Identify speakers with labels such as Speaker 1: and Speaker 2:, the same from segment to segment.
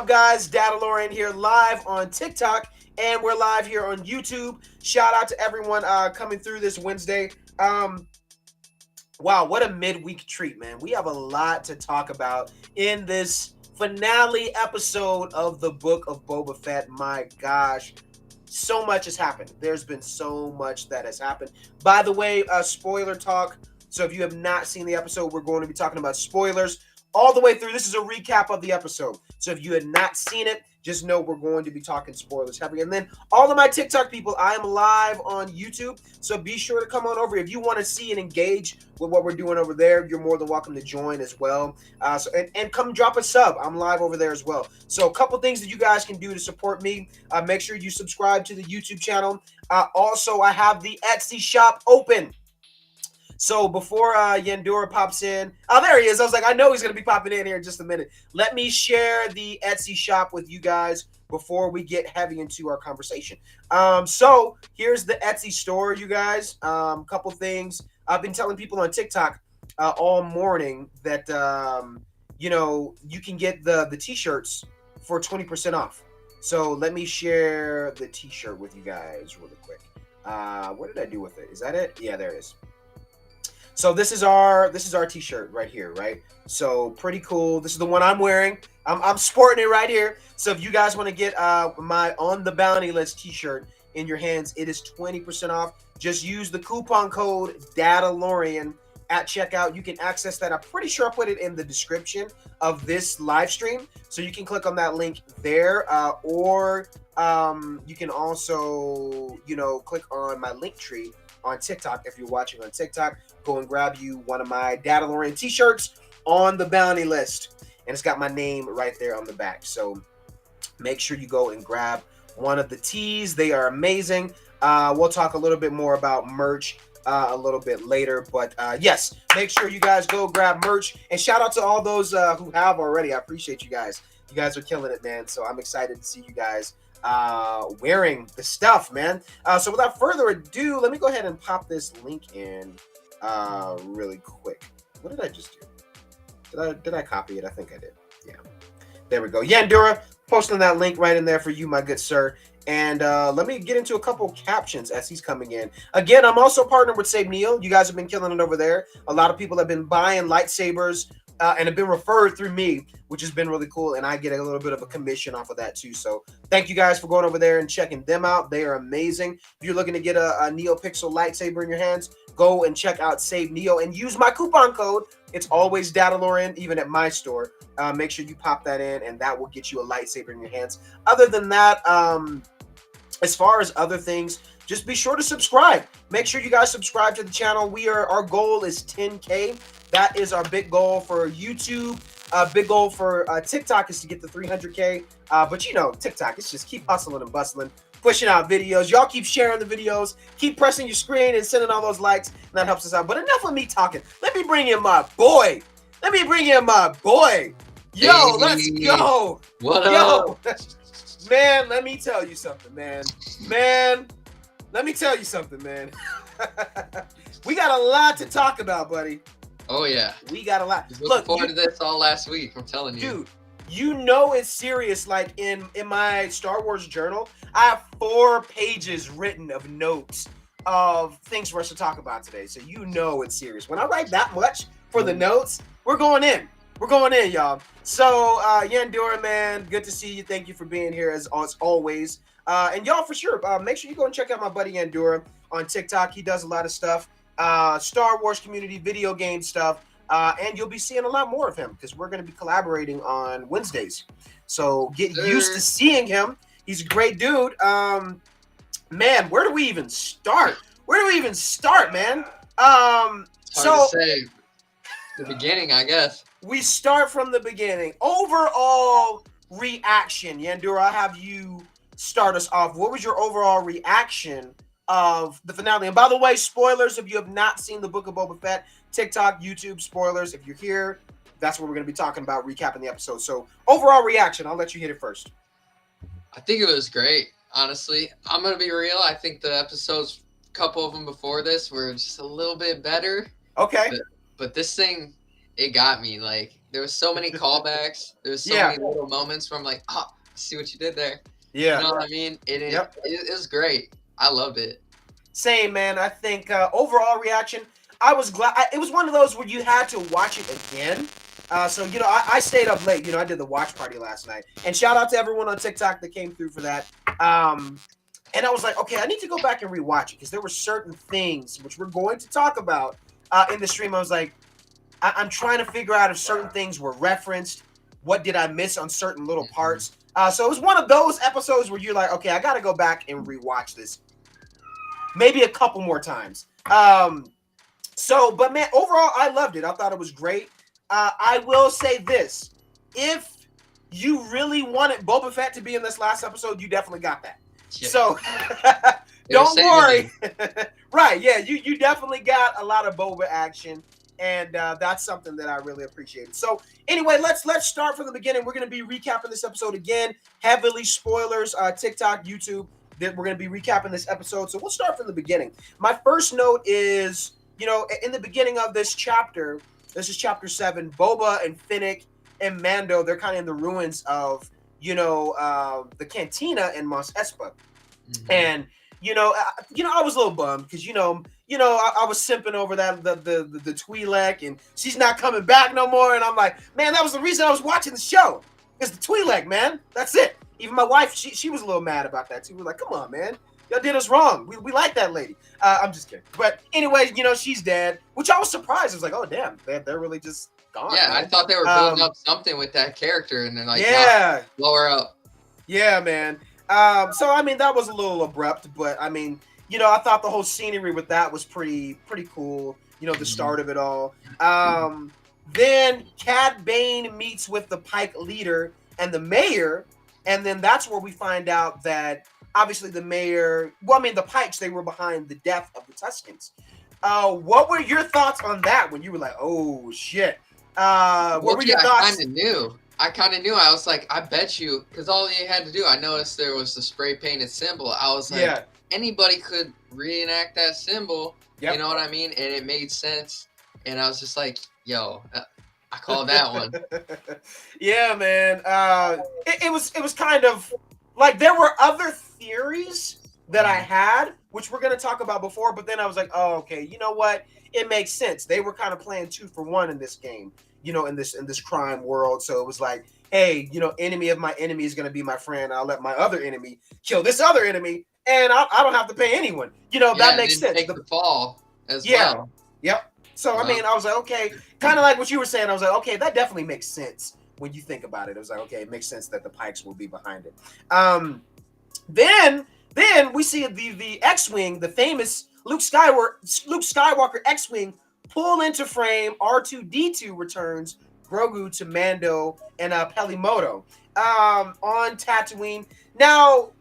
Speaker 1: up, guys? Mandalorian here, live on TikTok, and we're live here on YouTube. Shout out to everyone coming through this Wednesday. Wow, what a midweek treat, man. We have a lot to talk about in this finale episode of the Book of Boba Fett. My gosh, so much has happened. There's been so much that has happened. By the way, spoiler talk. So if you have not seen the episode, we're going to be talking about spoilers all the way through. This is a recap of the episode. So if you had not seen it, just know we're going to be talking spoilers heavy. And then all of my TikTok people, I am live on YouTube. So be sure to come on over. If you want to see and engage with what we're doing over there, you're more than welcome to join as well. And come drop a sub. I'm live over there as well. So a couple things that you guys can do to support me. Make sure you subscribe to the YouTube channel. Also, I have the Etsy shop open. So before Yandura pops in, oh, there he is. I was like, I know he's going to be popping in here in just a minute. Let me share the Etsy shop with you guys before we get heavy into our conversation. So here's the Etsy store, you guys. Couple things. I've been telling people on TikTok all morning that, you can get the T-shirts for 20% off. So let me share the T-shirt with you guys really quick. What did I do with it? Is that it? Yeah, there it is. So this is our T-shirt right here, right? So pretty cool. This is the one I'm wearing. I'm sporting it right here. So if you guys want to get my On the Bounty List T-shirt in your hands, it is 20% off. Just use the coupon code DADALORIAN at checkout. You can access that. I'm pretty sure I put it in the description of this live stream, so you can click on that link there, or you can also click on my link tree on TikTok. If you're watching on TikTok, go and grab you one of my Mandalorian t-shirts on the bounty list, and it's got my name right there on the back. So make sure you go and grab one of the tees. They are amazing. We'll talk a little bit more about merch a little bit later, but yes, make sure you guys go grab merch, and shout out to all those who have already. I appreciate you guys. You guys are killing it, man. So I'm excited to see you guys wearing the stuff, man. So without further ado, let me go ahead and pop this link in really quick. What did I just do? Did I copy it? I think I did. Yeah, there we go. Yandura, posting that link right in there for you, my good sir. And let me get into a couple captions as he's coming in. Again, I'm also partnered with Save Neo. You guys have been killing it over there. A lot of people have been buying lightsabers and have been referred through me, which has been really cool. And I get a little bit of a commission off of that too. So thank you guys for going over there and checking them out. They are amazing. If you're looking to get a NeoPixel lightsaber in your hands, go and check out Save Neo and use my coupon code. It's always Mandalorian, even at my store. Make sure you pop that in, and that will get you a lightsaber in your hands. Other than that, as far as other things, just be sure to subscribe. Make sure you guys subscribe to the channel. Our goal is 10K. That is our big goal for YouTube. Big goal for TikTok is to get to 300K. But TikTok, it's just keep hustling and bustling, pushing out videos. Y'all keep sharing the videos, keep pressing your screen and sending all those likes, and that helps us out. But enough of me talking. Let me bring in my boy. Yo, let's go.
Speaker 2: What up?
Speaker 1: Man, let me tell you something, man. Let me tell you something, man. We got a lot to talk about, buddy.
Speaker 2: Oh, yeah.
Speaker 1: We got a lot.
Speaker 2: Looking forward to this all last week, I'm telling you.
Speaker 1: Dude, you know it's serious. Like in my Star Wars journal, I have 4 pages written of notes of things for us to talk about today. So you know it's serious. When I write that much for the notes, we're going in. We're going in, y'all. So, Yandura, man, good to see you. Thank you for being here as always. And y'all, for sure, make sure you go and check out my buddy Yandura on TikTok. He does a lot of stuff, Star Wars community, video game stuff, and you'll be seeing a lot more of him because we're going to be collaborating on Wednesdays. So get used to seeing him. He's a great dude. Man, where do we even start? Man?
Speaker 2: It's hard to say. The beginning, I guess.
Speaker 1: We start from the beginning. Overall reaction, Yandura, I'll have you start us off. What was your overall reaction of the finale? And by the way, spoilers, if you have not seen the Book of Boba Fett, TikTok, YouTube, spoilers. If you're here, that's what we're going to be talking about, recapping the episode. So overall reaction, I'll let you hit it first.
Speaker 2: I think it was great, honestly. I'm going to be real. I think the episodes, a couple of them before this, were just a little bit better.
Speaker 1: Okay.
Speaker 2: But this thing, it got me. Like, there was so many callbacks. There was so many little moments where I'm like, oh, I see what you did there.
Speaker 1: Yeah.
Speaker 2: You know what I mean? It was great. I loved it.
Speaker 1: Same, man. I think overall reaction, I was glad. It was one of those where you had to watch it again. So, you know, I stayed up late. You know, I did the watch party last night. And shout out to everyone on TikTok that came through for that. And I was like, okay, I need to go back and rewatch it because there were certain things which we're going to talk about in the stream. I was like, I'm trying to figure out if certain things were referenced. What did I miss on certain little parts? So it was one of those episodes where you're like, okay, I got to go back and rewatch this. Maybe a couple more times. But man, overall, I loved it. I thought it was great. I will say this. If you really wanted Boba Fett to be in this last episode, you definitely got that. Yeah. So don't worry. Right, yeah, you definitely got a lot of Boba action. And that's something that I really appreciated. So anyway, let's start from the beginning. We're going to be recapping this episode again. Heavily spoilers, TikTok, YouTube. That we're going to be recapping this episode. So we'll start from the beginning. My first note is, you know, in the beginning of this chapter, this is chapter 7, Boba and Finnick and Mando, they're kind of in the ruins of, you know, the cantina in Mos Espa. Mm-hmm. And, you know, I was a little bummed because, you know, I was simping over that the Twi'lek, and she's not coming back no more. And I'm like, man, that was the reason I was watching the show. It's the Twi'lek, man. That's it. Even my wife, she was a little mad about that too. We're like, come on, man. Y'all did us wrong. We like that lady. I'm just kidding. But anyway, you know, she's dead, which I was surprised. I was like, oh, damn. They're really just gone.
Speaker 2: Yeah, man. I thought they were building up something with that character, and they're like,
Speaker 1: yeah,
Speaker 2: no, blow her up.
Speaker 1: Yeah, man. So, I mean, that was a little abrupt, but, I mean, you know, I thought the whole scenery with that was pretty cool. You know, the start of it all. Then Cad Bane meets with the Pike leader and the mayor, and then that's where we find out that obviously the mayor, well, I mean, the Pikes, they were behind the death of the Tuskens. What were your thoughts on that when you were like, oh, shit? What were your thoughts?
Speaker 2: I kind of knew. I was like, I bet you, because all you had to do, I noticed there was the spray painted symbol. I was like, anybody could reenact that symbol. Yep. You know what I mean? And it made sense. And I was just like, yo, I called that one.
Speaker 1: Yeah, man. It was kind of like there were other theories that I had, which we're gonna talk about before, but then I was like, oh, okay, you know what? It makes sense. They were kind of playing 2 for 1 in this game, you know, in this crime world. So it was like, hey, you know, enemy of my enemy is gonna be my friend. I'll let my other enemy kill this other enemy, and I don't have to pay anyone. You know, that makes sense.
Speaker 2: Take the fall as well.
Speaker 1: Yep. So, I mean, I was like, okay, kind of like what you were saying. I was like, okay, that definitely makes sense when you think about it. It was like, okay, it makes sense that the Pikes will be behind it. Then we see the X-Wing, the famous Luke Skywalker X-Wing, pull into frame. R2-D2 returns Grogu to Mando and Pelimoto on Tatooine. Now,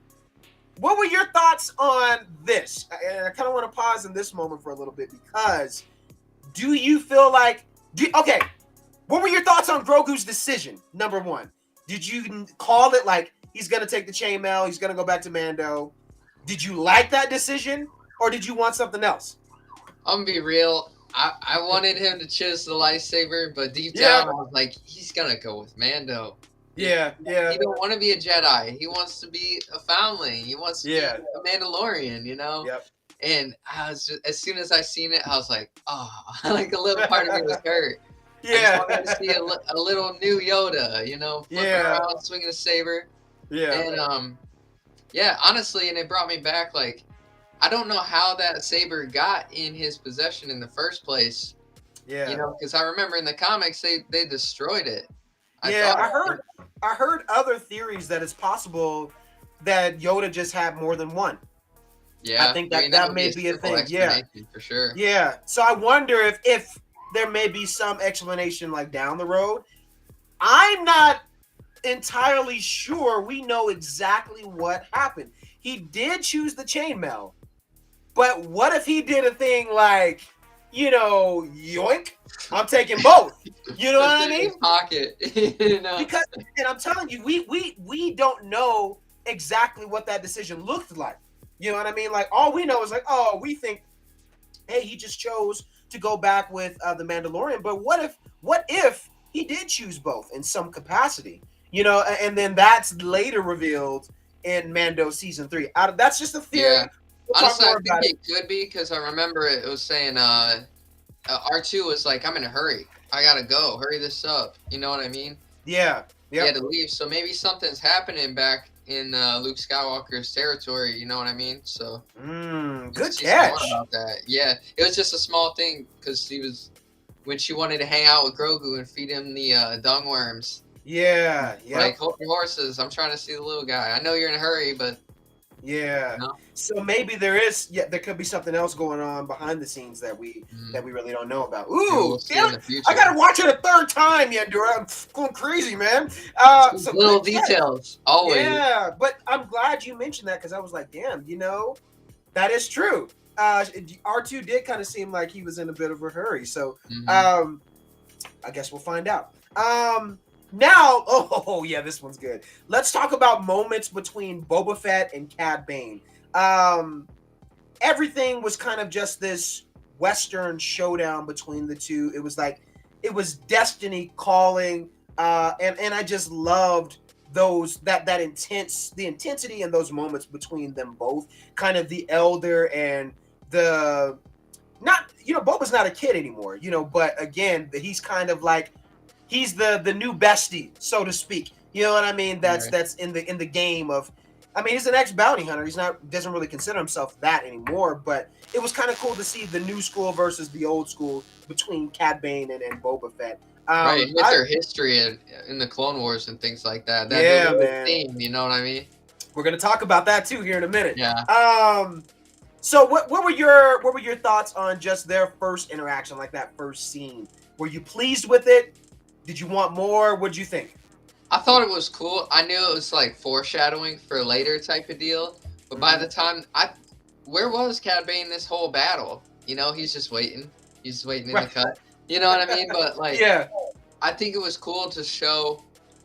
Speaker 1: what were your thoughts on this? I kind of want to pause in this moment for a little bit because do you feel like okay, what were your thoughts on Grogu's decision? Number one, did you call it like he's gonna take the chainmail, he's gonna go back to Mando? Did you like that decision, or did you want something else?
Speaker 2: I'm gonna be real. I wanted him to choose the lightsaber, but deep down I was like, he's gonna go with Mando.
Speaker 1: Yeah.
Speaker 2: He don't want to be a Jedi. He wants to be a foundling. He wants to be a Mandalorian, you know?
Speaker 1: Yep.
Speaker 2: And I was just, as soon as I seen it, I was like, oh, like a little part of me was hurt.
Speaker 1: Yeah.
Speaker 2: I just wanted to see a little new Yoda, you know, flipping around, swinging a saber.
Speaker 1: Yeah.
Speaker 2: And honestly, and it brought me back. Like, I don't know how that saber got in his possession in the first place.
Speaker 1: Yeah.
Speaker 2: You know, because I remember in the comics they destroyed it.
Speaker 1: I heard other theories that it's possible that Yoda just had more than one.
Speaker 2: Yeah,
Speaker 1: I think that may be a thing. Yeah,
Speaker 2: for sure.
Speaker 1: Yeah, so I wonder if there may be some explanation like down the road. I'm not entirely sure we know exactly what happened. He did choose the chainmail, but what if he did a thing like, you know, yoink, I'm taking both. You know what I mean?
Speaker 2: Pocket. You know?
Speaker 1: Because, and I'm telling you, we don't know exactly what that decision looked like. You know what I mean? Like, all we know is like, oh, we think, hey, he just chose to go back with the Mandalorian. But what if he did choose both in some capacity, you know, and then that's later revealed in Mando season 3. That's just a theory.
Speaker 2: Yeah.
Speaker 1: We'll talk
Speaker 2: Honestly, I
Speaker 1: more
Speaker 2: think
Speaker 1: about it.
Speaker 2: it could be because I remember it was saying R2 was like, I'm in a hurry. I gotta go. Hurry this up. You know what I mean?
Speaker 1: Yeah.
Speaker 2: He
Speaker 1: Yep.
Speaker 2: had to leave. So maybe something's happening back in Luke Skywalker's territory. You know what I mean? So
Speaker 1: Good
Speaker 2: see some more
Speaker 1: catch.
Speaker 2: about that. Yeah, it was just a small thing because he was when she wanted to hang out with Grogu and feed him the dung worms.
Speaker 1: Yeah. Yep.
Speaker 2: Like, hold your horses. I'm trying to see the little guy. I know you're in a hurry, but
Speaker 1: yeah.
Speaker 2: you know?
Speaker 1: So maybe there could be something else going on behind the scenes that we really don't know about. Ooh,
Speaker 2: we'll see in the future.
Speaker 1: I gotta watch it a third time, Yandura. I'm going crazy, man. So
Speaker 2: little details, always.
Speaker 1: Yeah, but I'm glad you mentioned that because I was like, damn, you know, that is true. R2 did kind of seem like he was in a bit of a hurry. So I guess we'll find out. Now, yeah, this one's good. Let's talk about moments between Boba Fett and Cad Bane. Everything was kind of just this Western showdown between the two. It was like, it was destiny calling, and I just loved the intensity in those moments between them both. Kind of the elder and the not, you know, Boba's not a kid anymore, you know, but again, he's kind of like he's the new bestie, so to speak. You know what I mean? That's in the game of, I mean, he's an ex-bounty hunter. He's doesn't really consider himself that anymore, but it was kind of cool to see the new school versus the old school between Cad Bane and Boba Fett.
Speaker 2: Right, with their history in the Clone Wars and things like that.
Speaker 1: Yeah, man.
Speaker 2: Theme, you know what I mean?
Speaker 1: We're gonna talk about that too here in a minute.
Speaker 2: Yeah.
Speaker 1: So what were your thoughts on just their first interaction, like that first scene? Were you pleased with it? Did you want more? What'd you think?
Speaker 2: I thought it was cool. I knew it was like foreshadowing for later type of deal. But by the time where was Cad Bane this whole battle? You know, he's just waiting. He's waiting in the cut. You know what I mean? But like,
Speaker 1: yeah,
Speaker 2: I think it was cool to show.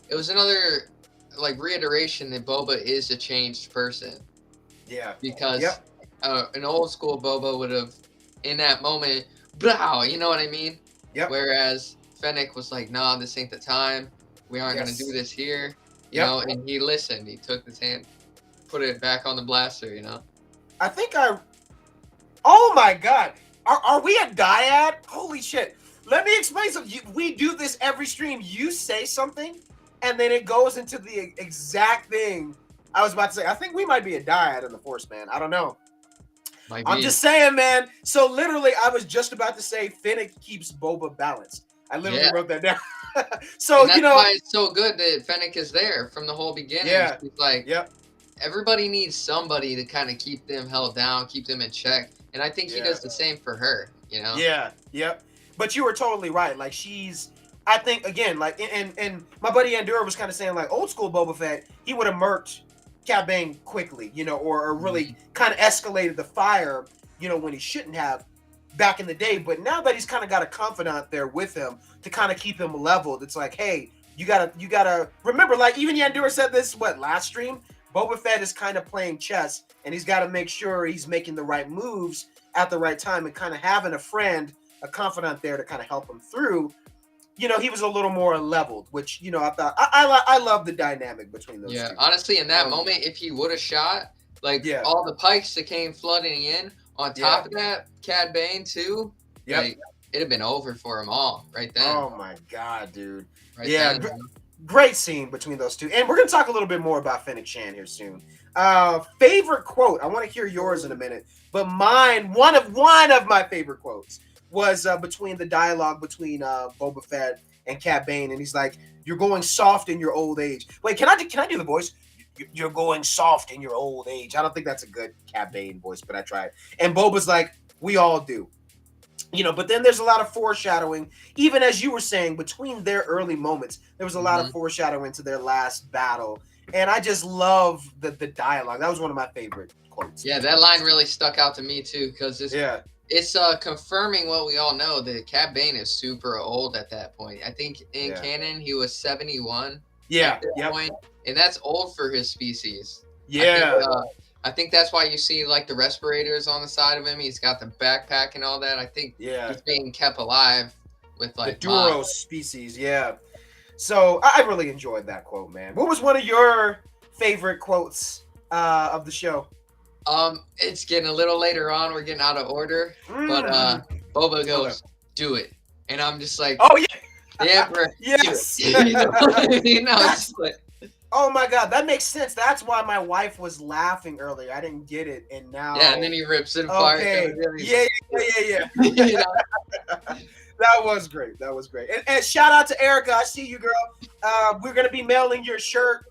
Speaker 2: It was another like reiteration that Boba is a changed person.
Speaker 1: Yeah.
Speaker 2: Because an old school Boba would have, in that moment, blah, you know what I mean?
Speaker 1: Yep.
Speaker 2: Whereas Fennec was like, nah, this ain't the time. We aren't going to do this here. You know, and he listened. He took his hand, put it back on the blaster, you know?
Speaker 1: I think oh my God. Are we a dyad? Holy shit. Let me explain something. We do this every stream. You say something, and then it goes into the exact thing I was about to say. I think we might be a dyad in the Force, man. I don't know. I'm just saying, man. So literally, I was just about to say Fennec keeps Boba balanced. I literally wrote that down. So,
Speaker 2: that's why it's so good that Fennec is there from the whole beginning.
Speaker 1: Yeah.
Speaker 2: She's like, everybody needs somebody to kind of keep them held down, keep them in check. And I think he does the same for her, you know?
Speaker 1: Yeah. Yep. But you were totally right. Like, I think, again, like, and my buddy Andura was kind of saying, like, old school Boba Fett, he would have murked Cad Bane quickly, you know, or really kind of escalated the fire, you know, when he shouldn't have back in the day. But now that he's kind of got a confidant there with him to kind of keep him leveled, it's like, hey, you gotta remember, like, even Yandura said this, last stream? Boba Fett is kind of playing chess, and he's got to make sure he's making the right moves at the right time, and kind of having a friend, a confidant there to kind of help him through. You know, he was a little more leveled, which, you know, I thought I love the dynamic between those two.
Speaker 2: Yeah, honestly, in that moment, if he would have shot, like, all the pikes that came flooding in, on top of that, Cad Bane too, like, it'd have been over for them all right then.
Speaker 1: Oh my God, dude.
Speaker 2: Right then,
Speaker 1: great scene between those two. And we're going to talk a little bit more about Fennec Shand here soon. Favorite quote. I want to hear yours in a minute. But mine, one of my favorite quotes was between the dialogue between Boba Fett and Cad Bane. And he's like, you're going soft in your old age. Wait, can I do the voice? You're going soft in your old age. I don't think that's a good Cad Bane voice, but I tried. And Boba's like, we all do. You know, but then there's a lot of foreshadowing, even as you were saying, between their early moments, there was a lot of foreshadowing to their last battle. And I just love the dialogue. That was one of my favorite quotes.
Speaker 2: Yeah, that line really stuck out to me too, because it's confirming what we all know, that Cad Bane is super old at that point. I think in canon he was 71 at that point, and that's old for his species. I think that's why you see, like, the respirators on the side of him. He's got the backpack and all that. I think he's being kept alive with like
Speaker 1: the Duro species. Yeah. So I really enjoyed that quote, man. What was one of your favorite quotes of the show?
Speaker 2: It's getting a little later on. We're getting out of order, but Boba goes, "Do it," and I'm just like,
Speaker 1: "Oh yeah,
Speaker 2: the Emperor,
Speaker 1: yes."
Speaker 2: Do it. You know what I mean? It's like,
Speaker 1: oh my god, that makes sense. That's why my wife was laughing earlier. I didn't get it, and now
Speaker 2: and then he rips it apart.
Speaker 1: Okay, yeah. You know? That was great. And shout out to Erica. I see you, girl. We're gonna be mailing your shirt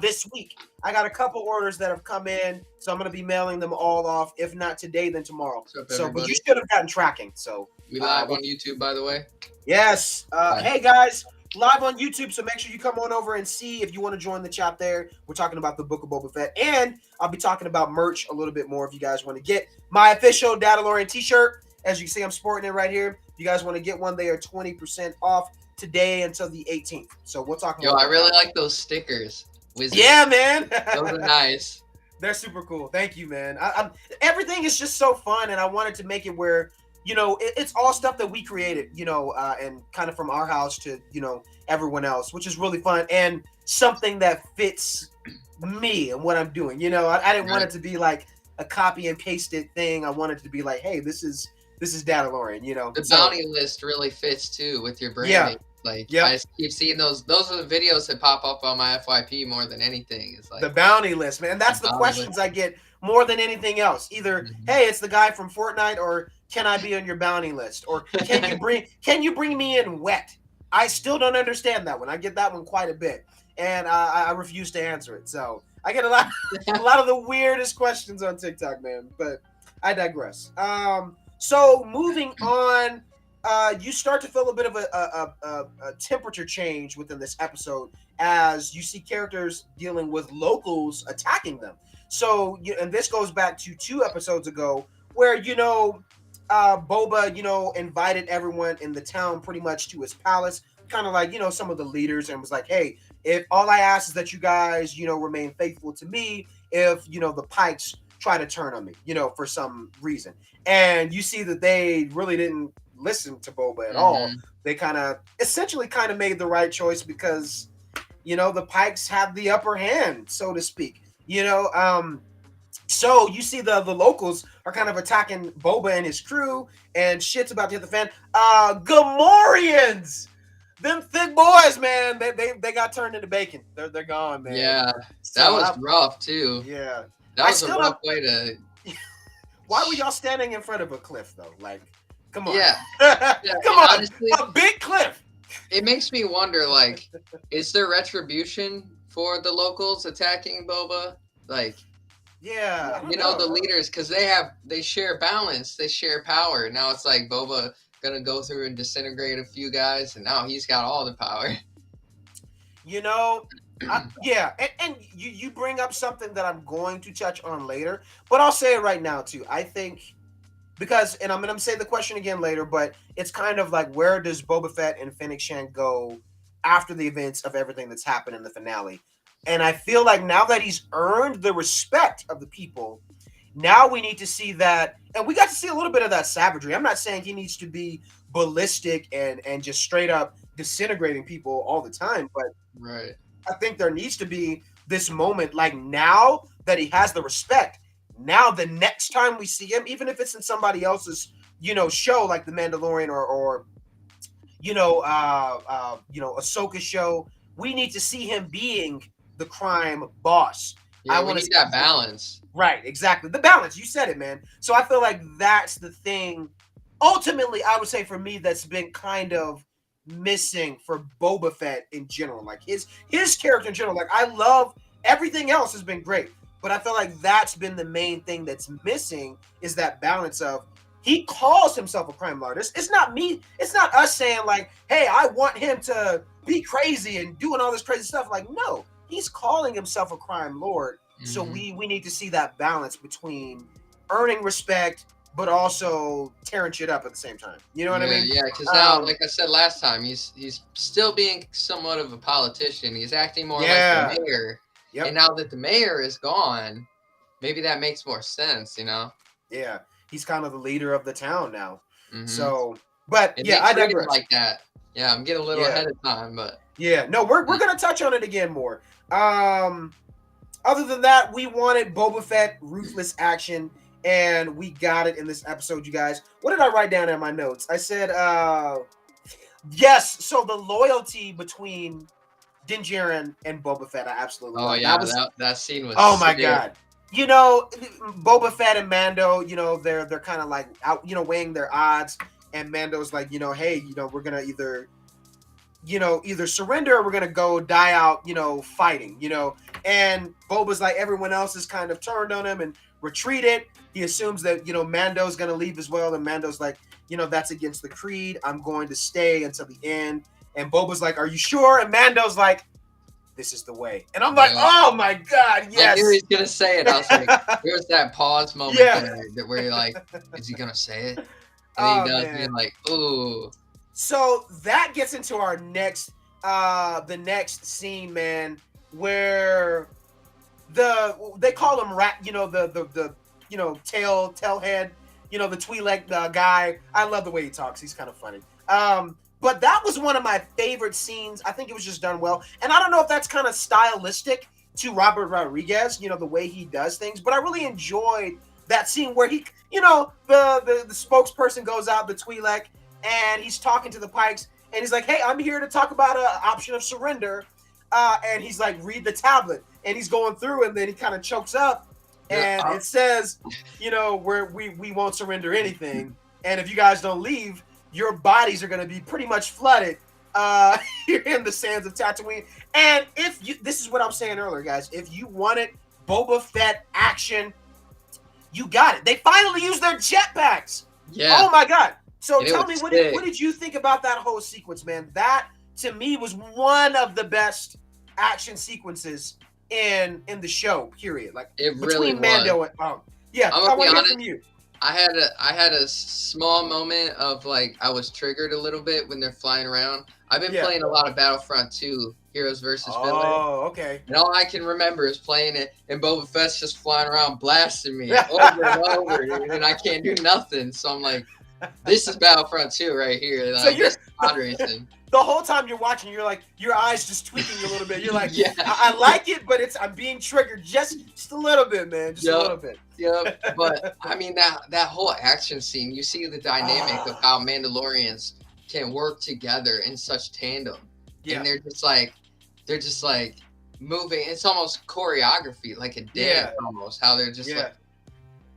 Speaker 1: this week. I got a couple orders that have come in, so I'm gonna be mailing them all off. If not today, then tomorrow. But you should have gotten tracking. So
Speaker 2: we live on YouTube, by the way.
Speaker 1: Yes. Hey guys, live on YouTube. So make sure you come on over and see if you want to join the chat there. We're talking about the Book of Boba Fett, and I'll be talking about merch a little bit more if you guys want to get my official Mandalorian T-shirt. As you can see, I'm sporting it right here. If you guys want to get one, they are 20% off today until the 18th. So we'll talk about
Speaker 2: I really like those stickers.
Speaker 1: Wizard. Yeah, man.
Speaker 2: Those are nice.
Speaker 1: They're super cool. Thank you, man. Everything is just so fun, and I wanted to make it where, it's all stuff that we created, and kind of from our house to, everyone else, which is really fun and something that fits me and what I'm doing. I didn't want it to be like a copy and pasted thing. I wanted it to be like, hey, this is Mandalorian,
Speaker 2: The bounty list really fits too with your branding.
Speaker 1: Yeah.
Speaker 2: I keep seeing those are the videos that pop up on my FYP more than anything. It's like
Speaker 1: the bounty list, man. That's the questions I get more than anything else. Either, hey, it's the guy from Fortnite, or can I be on your bounty list? Or can you bring me in wet? I still don't understand that one. I get that one quite a bit. And I refuse to answer it. So I get a lot of the weirdest questions on TikTok, man. But I digress. So moving on, you start to feel a bit of a temperature change within this episode as you see characters dealing with locals attacking them. So, and this goes back to 2 episodes ago where, Boba, invited everyone in the town pretty much to his palace, kind of like, some of the leaders, and was like, hey, if all I ask is that you guys, remain faithful to me, if, the Pikes try to turn on me, for some reason. And you see that they really didn't listen to Boba at all. They essentially made the right choice because, the Pikes have the upper hand, so to speak. So you see the locals are kind of attacking Boba and his crew, and shit's about to hit the fan. Gamorreans! Them thick boys, man, they got turned into bacon. They're gone, man.
Speaker 2: Yeah, that was rough too.
Speaker 1: Yeah,
Speaker 2: that was a rough way to.
Speaker 1: Why were y'all standing in front of a cliff though? Like, come on.
Speaker 2: Yeah.
Speaker 1: Come on, honestly, a big cliff.
Speaker 2: It makes me wonder, like, is there retribution for the locals attacking Boba? Like,
Speaker 1: yeah,
Speaker 2: the leaders, because they share balance, they share power. Now it's like Boba gonna go through and disintegrate a few guys, and now he's got all the power.
Speaker 1: Yeah, and you bring up something that I'm going to touch on later, but I'll say it right now too. I think because, and I'm gonna say the question again later, but it's kind of like, where does Boba Fett and Fennec Shand go after the events of everything that's happened in the finale? And I feel like now that he's earned the respect of the people, now we need to see that, and we got to see a little bit of that savagery. I'm not saying he needs to be ballistic and just straight up disintegrating people all the time, but
Speaker 2: right.
Speaker 1: I think there needs to be this moment, like now that he has the respect, now the next time we see him, even if it's in somebody else's, show like the Mandalorian or Ahsoka's show, we need to see him being the crime boss.
Speaker 2: Yeah, I want to see that balance.
Speaker 1: Right, exactly. The balance. You said it, man. So I feel like that's the thing. Ultimately, I would say for me, that's been kind of missing for Boba Fett in general. Like his character in general. Like, I love everything else has been great, but I feel like that's been the main thing that's missing, is that balance of, he calls himself a crime lord. It's not me. It's not us saying like, hey, I want him to be crazy and doing all this crazy stuff. Like, no, he's calling himself a crime lord. So we need to see that balance between earning respect, but also tearing shit up at the same time. You know what I mean?
Speaker 2: Yeah, because now, like I said last time, he's still being somewhat of a politician. He's acting more like the mayor. Yep. And now that the mayor is gone, maybe that makes more sense,
Speaker 1: Yeah, he's kind of the leader of the town now. So, But I digress.
Speaker 2: Like that. Yeah, I'm getting a little ahead of time, but
Speaker 1: no, we're gonna touch on it again more. Other than that, we wanted Boba Fett ruthless action, and we got it in this episode, you guys. What did I write down in my notes? I said, yes. So the loyalty between Din Djarin and Boba Fett, I absolutely love.
Speaker 2: Yeah, that scene was.
Speaker 1: Oh my god. You know, Boba Fett and Mando, you know, they're kind of like out, you know, weighing their odds, and Mando's like, you know, hey, you know, we're gonna either surrender or we're gonna go die out, you know, fighting, you know. And Boba's like, everyone else is kind of turned on him and retreated. He assumes that, you know, Mando's gonna leave as well, and Mando's like, you know, that's against the creed. I'm going to stay until the end. And Boba's like, are you sure? And Mando's like, this is the way. And I'm like, oh my god, yes.
Speaker 2: I knew he was gonna say it. I was like, there was that pause moment there where you're like, is he gonna say it? And he does, being like, ooh.
Speaker 1: So that gets into our next, the next scene, man, where they call him rat, you know, the you know, tailhead, you know, the Twi'lek guy. I love the way he talks. He's kind of funny. But that was one of my favorite scenes. I think it was just done well. And I don't know if that's kind of stylistic to Robert Rodriguez, you know, the way he does things. But I really enjoyed that scene where he, you know, the spokesperson goes out, the Twi'lek, and he's talking to the Pikes. And he's like, hey, I'm here to talk about an option of surrender. And he's like, read the tablet. And he's going through, and then he kind of chokes up. And it says, you know, we won't surrender anything. And if you guys don't leave, your bodies are going to be pretty much flooded here in the sands of Tatooine. And if you, this is what I'm saying earlier, guys, if you wanted Boba Fett action, you got it. They finally used their jetpacks.
Speaker 2: Yeah.
Speaker 1: Oh my god. So tell me, what did you think about that whole sequence, man? That to me was one of the best action sequences in the show. Period. Like
Speaker 2: it
Speaker 1: between
Speaker 2: really
Speaker 1: Mando and I want to hear from you.
Speaker 2: I had a small moment of like I was triggered a little bit when they're flying around. I've been playing a lot of Battlefront 2, Heroes versus Villains.
Speaker 1: Oh, okay.
Speaker 2: And all I can remember is playing it, and Boba Fett's just flying around blasting me over and over, and I can't do nothing. So I'm like, this is Battlefront 2 right here.
Speaker 1: So you're
Speaker 2: pod racing.
Speaker 1: The whole time you're watching, you're like, your eyes just tweaking a little bit. You're like, I like it, but I'm being triggered just a little bit, man. Just a little bit.
Speaker 2: Yeah, but I mean that whole action scene, you see the dynamic of how Mandalorians can work together in such tandem. Yeah. And they're just like moving. It's almost choreography, like a dance almost. How they're just like,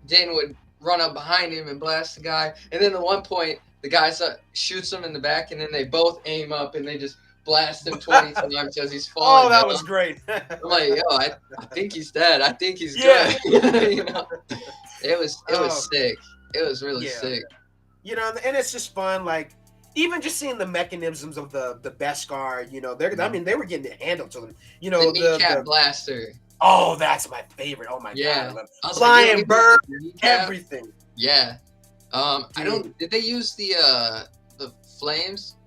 Speaker 2: Din would run up behind him and blast the guy, and then at one point the guy shoots him in the back, and then they both aim up and they just blast him 20 times as he's falling.
Speaker 1: Oh, that was great.
Speaker 2: I'm like, yo, I think he's dead. I think he's good. You know? It was sick. It was really sick.
Speaker 1: You know, and it's just fun. Like, even just seeing the mechanisms of the Beskar, you know, I mean, they were getting it handled to them. You know,
Speaker 2: the kneecap blaster.
Speaker 1: Oh, that's my favorite. Oh my god. Flying bird, everything.
Speaker 2: Yeah. Did they use the flames?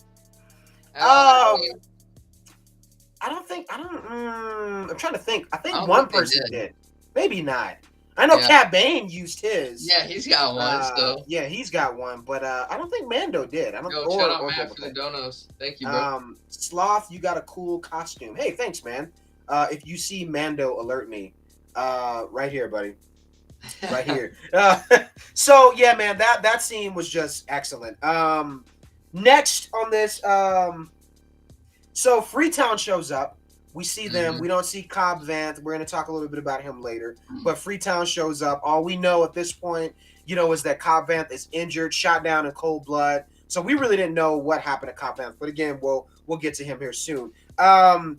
Speaker 1: I'm trying to think. I think one person did. Maybe not. I know Cat Bane used his.
Speaker 2: Yeah, he's got one still.
Speaker 1: Yeah, he's got one, but I don't think Mando did. I don't
Speaker 2: know. Shout out Matt for the donos. Thank you, bro.
Speaker 1: Sloth, you got a cool costume. Hey, thanks, man. If you see Mando, alert me. Right here, buddy. Right here. So yeah, man, that scene was just excellent. Next on this, so Freetown shows up. We see them. Mm-hmm. We don't see Cobb Vanth. We're going to talk a little bit about him later. Mm-hmm. But Freetown shows up. All we know at this point, you know, is that Cobb Vanth is injured, shot down in cold blood. So we really didn't know what happened to Cobb Vanth. But again, we'll get to him here soon. And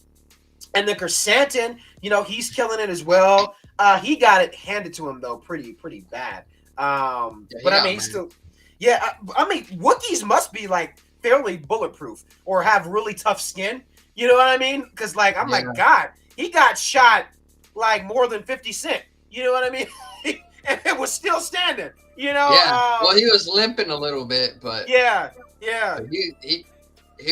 Speaker 1: then Chrysanthemum, you know, he's killing it as well. He got it handed to him though, pretty bad. But I mean, he's still, I mean, Wookiees must be like fairly bulletproof or have really tough skin. You know what I mean? Because like I'm like, God, he got shot like more than 50 Cent. You know what I mean? And it was still standing. You know?
Speaker 2: Yeah. Well, he was limping a little bit, but
Speaker 1: yeah.
Speaker 2: But he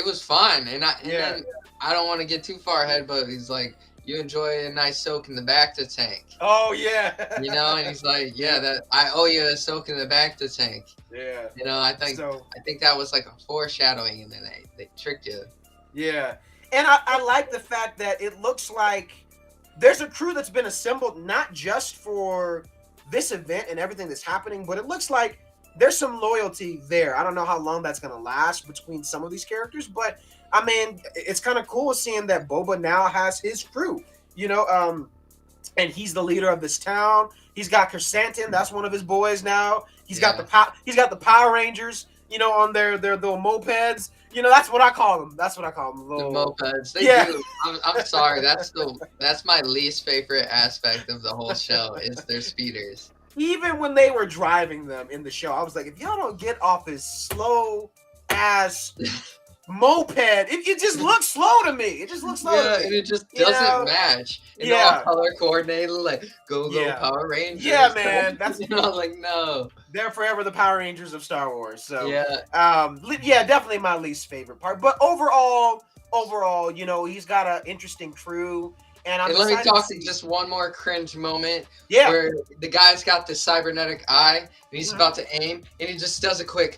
Speaker 2: was fine, and then I don't want to get too far ahead, but he's like, you enjoy a nice soak in the bacta tank.
Speaker 1: Oh yeah.
Speaker 2: And he's like, yeah, that I owe you a soak in the bacta tank.
Speaker 1: Yeah.
Speaker 2: I think that was like a foreshadowing, and then they tricked you.
Speaker 1: Yeah, and I like the fact that it looks like there's a crew that's been assembled not just for this event and everything that's happening, but it looks like there's some loyalty there. I don't know how long that's going to last between some of these characters, but I mean, it's kind of cool seeing that Boba now has his crew, and he's the leader of this town. He's got Chrysanthemum, that's one of his boys now. He's got the Power Rangers, on their little mopeds. That's what I call them. That's what I call them. Little...
Speaker 2: The mopeds. They do. I'm sorry. That's my least favorite aspect of the whole show is their speeders.
Speaker 1: Even when they were driving them in the show, I was like, if y'all don't get off this slow ass moped, it just looks slow to me. It just looks slow to me.
Speaker 2: And it just doesn't match. And all color coordinated, like go Power Rangers.
Speaker 1: Yeah, man. That's
Speaker 2: like no.
Speaker 1: They're forever the Power Rangers of Star Wars. So definitely my least favorite part. But overall, he's got an interesting crew. And
Speaker 2: let me talk to just one more cringe moment.
Speaker 1: Yeah.
Speaker 2: Where the guy's got the cybernetic eye and he's about to aim and he just does a quick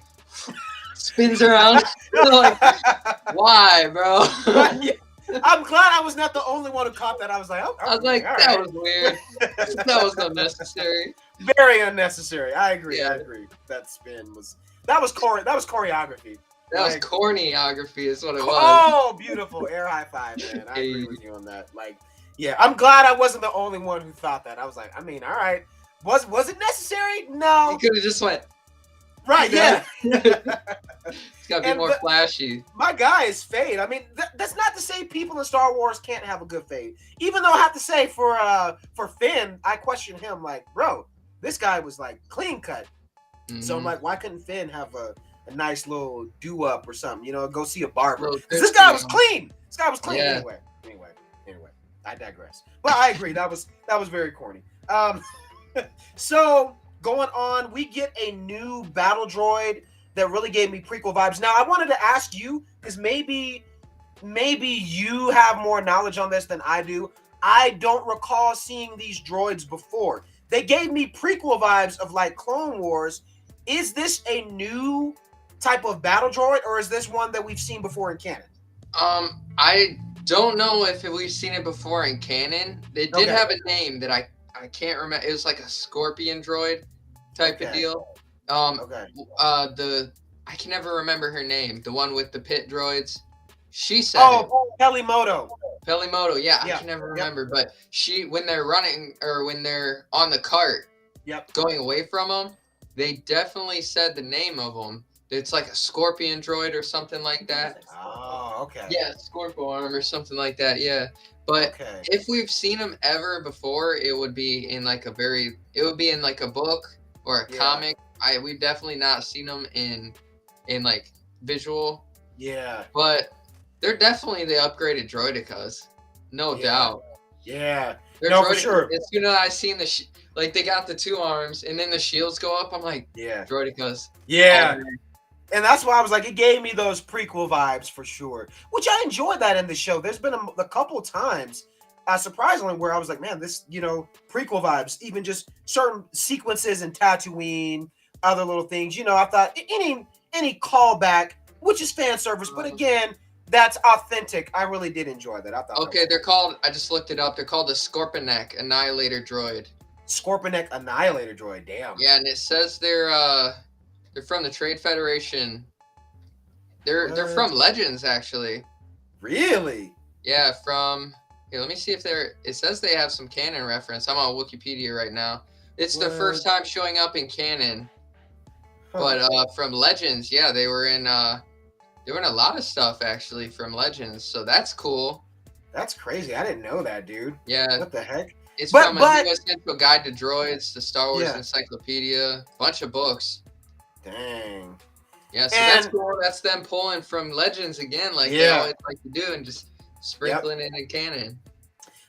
Speaker 2: spins around. Like, why, bro?
Speaker 1: I'm glad I was not the only one who caught that. I was like,
Speaker 2: that was weird. That was unnecessary.
Speaker 1: Very unnecessary. I agree. That spin was choreography.
Speaker 2: That was cornyography is what it was.
Speaker 1: Oh, beautiful. Air high five, man. I agree with you on that. I'm glad I wasn't the only one who thought that. I was like, I mean, all right. Was it necessary? No.
Speaker 2: He could have just went.
Speaker 1: Right, yeah.
Speaker 2: It's got to be more flashy.
Speaker 1: My guy is fade. I mean, that's not to say people in Star Wars can't have a good fade. Even though I have to say for Finn, I question him like, bro, this guy was like clean cut. Mm-hmm. So I'm like, why couldn't Finn have a nice little do-up or something? Go see a barber. This guy was clean. This guy was clean. Yeah. Anyway. I digress. But I agree. That was very corny. So going on, we get a new battle droid that really gave me prequel vibes. Now, I wanted to ask you, because maybe you have more knowledge on this than I do. I don't recall seeing these droids before. They gave me prequel vibes of like Clone Wars. Is this a new type of battle droid, or is this one that we've seen before in canon?
Speaker 2: I don't know if we've seen it before in canon. It did have a name that I can't remember. It was like a scorpion droid type of deal. I can never remember her name. The one with the pit droids. She said
Speaker 1: Pelimoto.
Speaker 2: Yeah, I can never remember. But when they're running or when they're on the cart, going away from them, they definitely said the name of them. It's like a scorpion droid or something like that.
Speaker 1: Oh, okay.
Speaker 2: Yeah, Scorpion or something like that. Yeah, but if we've seen them ever before, it would be in like a book or a comic. We've definitely not seen them in like visual.
Speaker 1: Yeah.
Speaker 2: But they're definitely the upgraded droidicas, no doubt.
Speaker 1: Yeah.
Speaker 2: For sure. As soon as I seen they got the two arms and then the shields go up, I'm like, droidicas.
Speaker 1: Yeah. And that's why I was like, it gave me those prequel vibes for sure, which I enjoyed that in the show. There's been a couple times, surprisingly, where I was like, man, this, prequel vibes, even just certain sequences in Tatooine, other little things, I thought any callback, which is fan service, but again, that's authentic. I really did enjoy that. I thought.
Speaker 2: They're called, I just looked it up. They're called the Scorpionic Annihilator Droid.
Speaker 1: Scorpionic Annihilator Droid, damn.
Speaker 2: Yeah, and it says they're from the Trade Federation. They're from Legends, actually.
Speaker 1: Really?
Speaker 2: Yeah, here, let me see if it says they have some canon reference. I'm on Wikipedia right now. It's the first time showing up in canon. But from Legends, yeah, they were in a lot of stuff actually from Legends, so that's cool.
Speaker 1: That's crazy. I didn't know that, dude.
Speaker 2: Yeah.
Speaker 1: What the heck?
Speaker 2: It's from a U.S. Central Guide to Droids, the Star Wars Encyclopedia, bunch of books.
Speaker 1: Dang.
Speaker 2: Yeah, so that's cool. That's them pulling from Legends again, like they always like to do, and just sprinkling it in canon.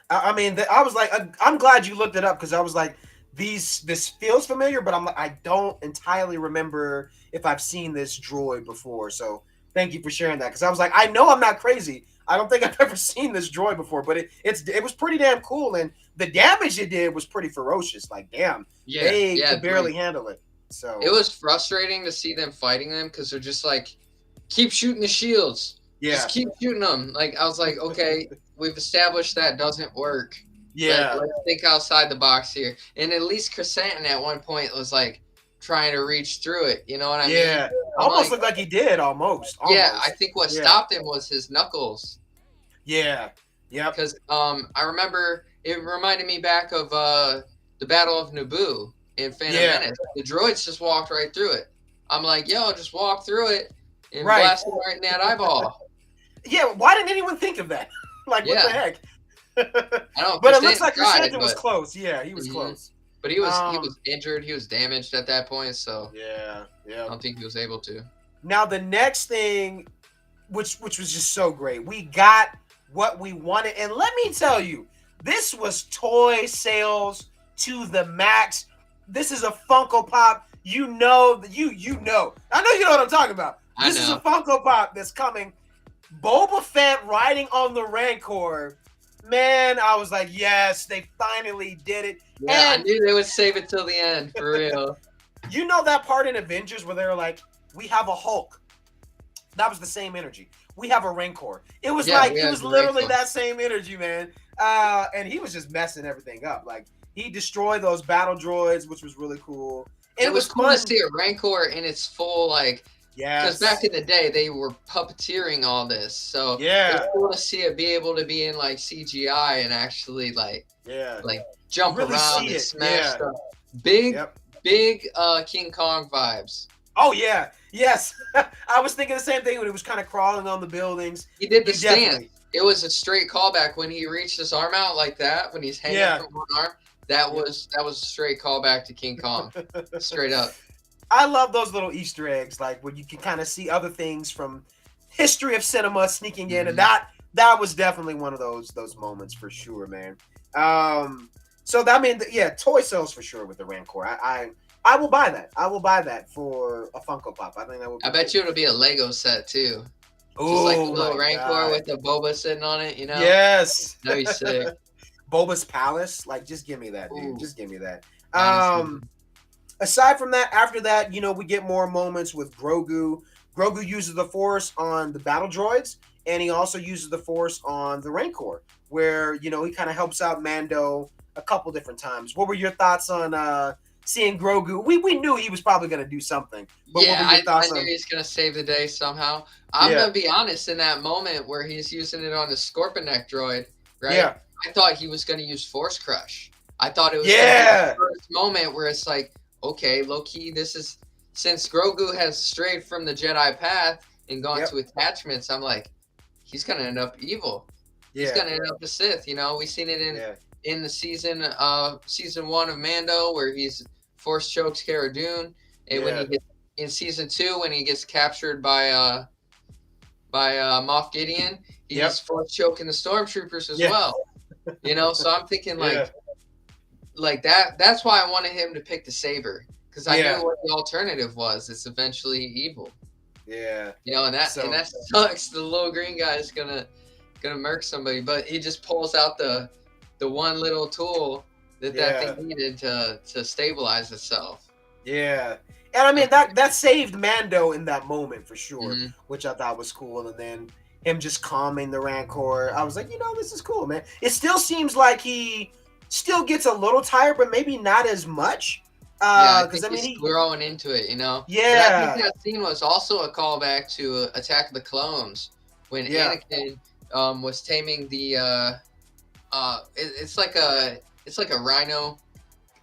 Speaker 1: I mean, I was like, I'm glad you looked it up, because I was like, this feels familiar, but I don't entirely remember if I've seen this droid before. So thank you for sharing that, because I was like, I know I'm not crazy. I don't think I've ever seen this droid before, but it was pretty damn cool, and the damage it did was pretty ferocious. Like, damn, they could barely handle it. So
Speaker 2: it was frustrating to see them fighting them because they're just like, keep shooting the shields. Yeah. Just keep shooting them. Like, I was like, okay, we've established that doesn't work.
Speaker 1: Yeah.
Speaker 2: Let's think outside the box here. And at least Chrysanthemum at one point was like trying to reach through it. You know what I mean?
Speaker 1: Yeah. Almost looked like he did, almost.
Speaker 2: Yeah, I think what stopped him was his knuckles.
Speaker 1: Yeah. Yeah.
Speaker 2: Because I remember it reminded me back of the Battle of Naboo in Phantom Menace. The droids just walked right through it. I'm like, yo, just walk through it and blast him right in that eyeball.
Speaker 1: Yeah, why didn't anyone think of that? Like, what the heck?
Speaker 2: I know,
Speaker 1: but it looks like Chrysanthemum was close. Yeah, he was close.
Speaker 2: But he was injured. He was damaged at that point. So
Speaker 1: yeah.
Speaker 2: I don't think he was able to.
Speaker 1: Now the next thing, which was just so great, we got what we wanted, and let me tell you, this was toy sales to the max. This is a Funko Pop. You know. I know you know what I'm talking about. This is a Funko Pop that's coming. Boba Fett riding on the Rancor. Man, I was like, yes, they finally did it.
Speaker 2: Yeah, and I knew they would save it till the end, for real.
Speaker 1: You know that part in Avengers where they're like, we have a Hulk. That was the same energy. We have a Rancor. It was literally that same energy, man. And he was just messing everything up. Like, he destroyed those battle droids, which was really cool. And
Speaker 2: it was cool to see a Rancor in its full, like, because back in the day, they were puppeteering all this. So it's cool to see it be able to be in, like, CGI and actually, like jump really around and smash stuff. Big King Kong vibes.
Speaker 1: Oh, yeah. Yes. I was thinking the same thing when he was kind of crawling on the buildings.
Speaker 2: He did the stance. It was a straight callback when he reached his arm out like that, when he's hanging from one arm. That was a straight callback to King Kong. Straight up.
Speaker 1: I love those little Easter eggs, like when you can kind of see other things from history of cinema sneaking in, and that was definitely one of those moments for sure, man. So that means toy sales for sure with the Rancor. I will buy that. I will buy that for a Funko Pop. I think that would.
Speaker 2: I bet you it'll be a Lego set too.
Speaker 1: Oh,
Speaker 2: just like a little Rancor with the Boba sitting on it, you know?
Speaker 1: Yes.
Speaker 2: That'd be sick.
Speaker 1: Boba's palace, like, just give me that, dude.
Speaker 2: Ooh.
Speaker 1: Just give me that.
Speaker 2: Honestly.
Speaker 1: Aside from that, after that, we get more moments with Grogu. Grogu uses the Force on the battle droids, and he also uses the Force on the Rancor, where, he kind of helps out Mando a couple different times. What were your thoughts on seeing Grogu? We knew he was probably going to do something. But
Speaker 2: I knew he was going to save the day somehow. I'm going to be honest, in that moment where he's using it on the Scorpionek droid, right?
Speaker 1: Yeah.
Speaker 2: I thought he was going to use Force Crush. I thought it was the first moment where it's like, okay, low-key, this is, since Grogu has strayed from the Jedi path and gone to attachments, I'm like, he's going to end up evil. Yeah. He's going to end up a Sith, We've seen it in the season 1 of Mando where he's Force chokes Cara Dune, and when he gets in season 2 when he gets captured by Moff Gideon, he's Force choking the stormtroopers as well. So I'm thinking like that. That's why I wanted him to pick the saber, because I knew what the alternative was. It's eventually evil.
Speaker 1: Yeah.
Speaker 2: And that sucks. The little green guy is gonna murk somebody, but he just pulls out the one little tool that thing needed to stabilize itself. Yeah.
Speaker 1: And I mean that saved Mando in that moment for sure, which I thought was cool. And then him just calming the Rancor, I was like, this is cool, man. It still seems like he still gets a little tired, but maybe not as much.
Speaker 2: Because he's growing into it, Yeah. But I think that scene was also a callback to Attack of the Clones when Anakin was taming the it's like a rhino.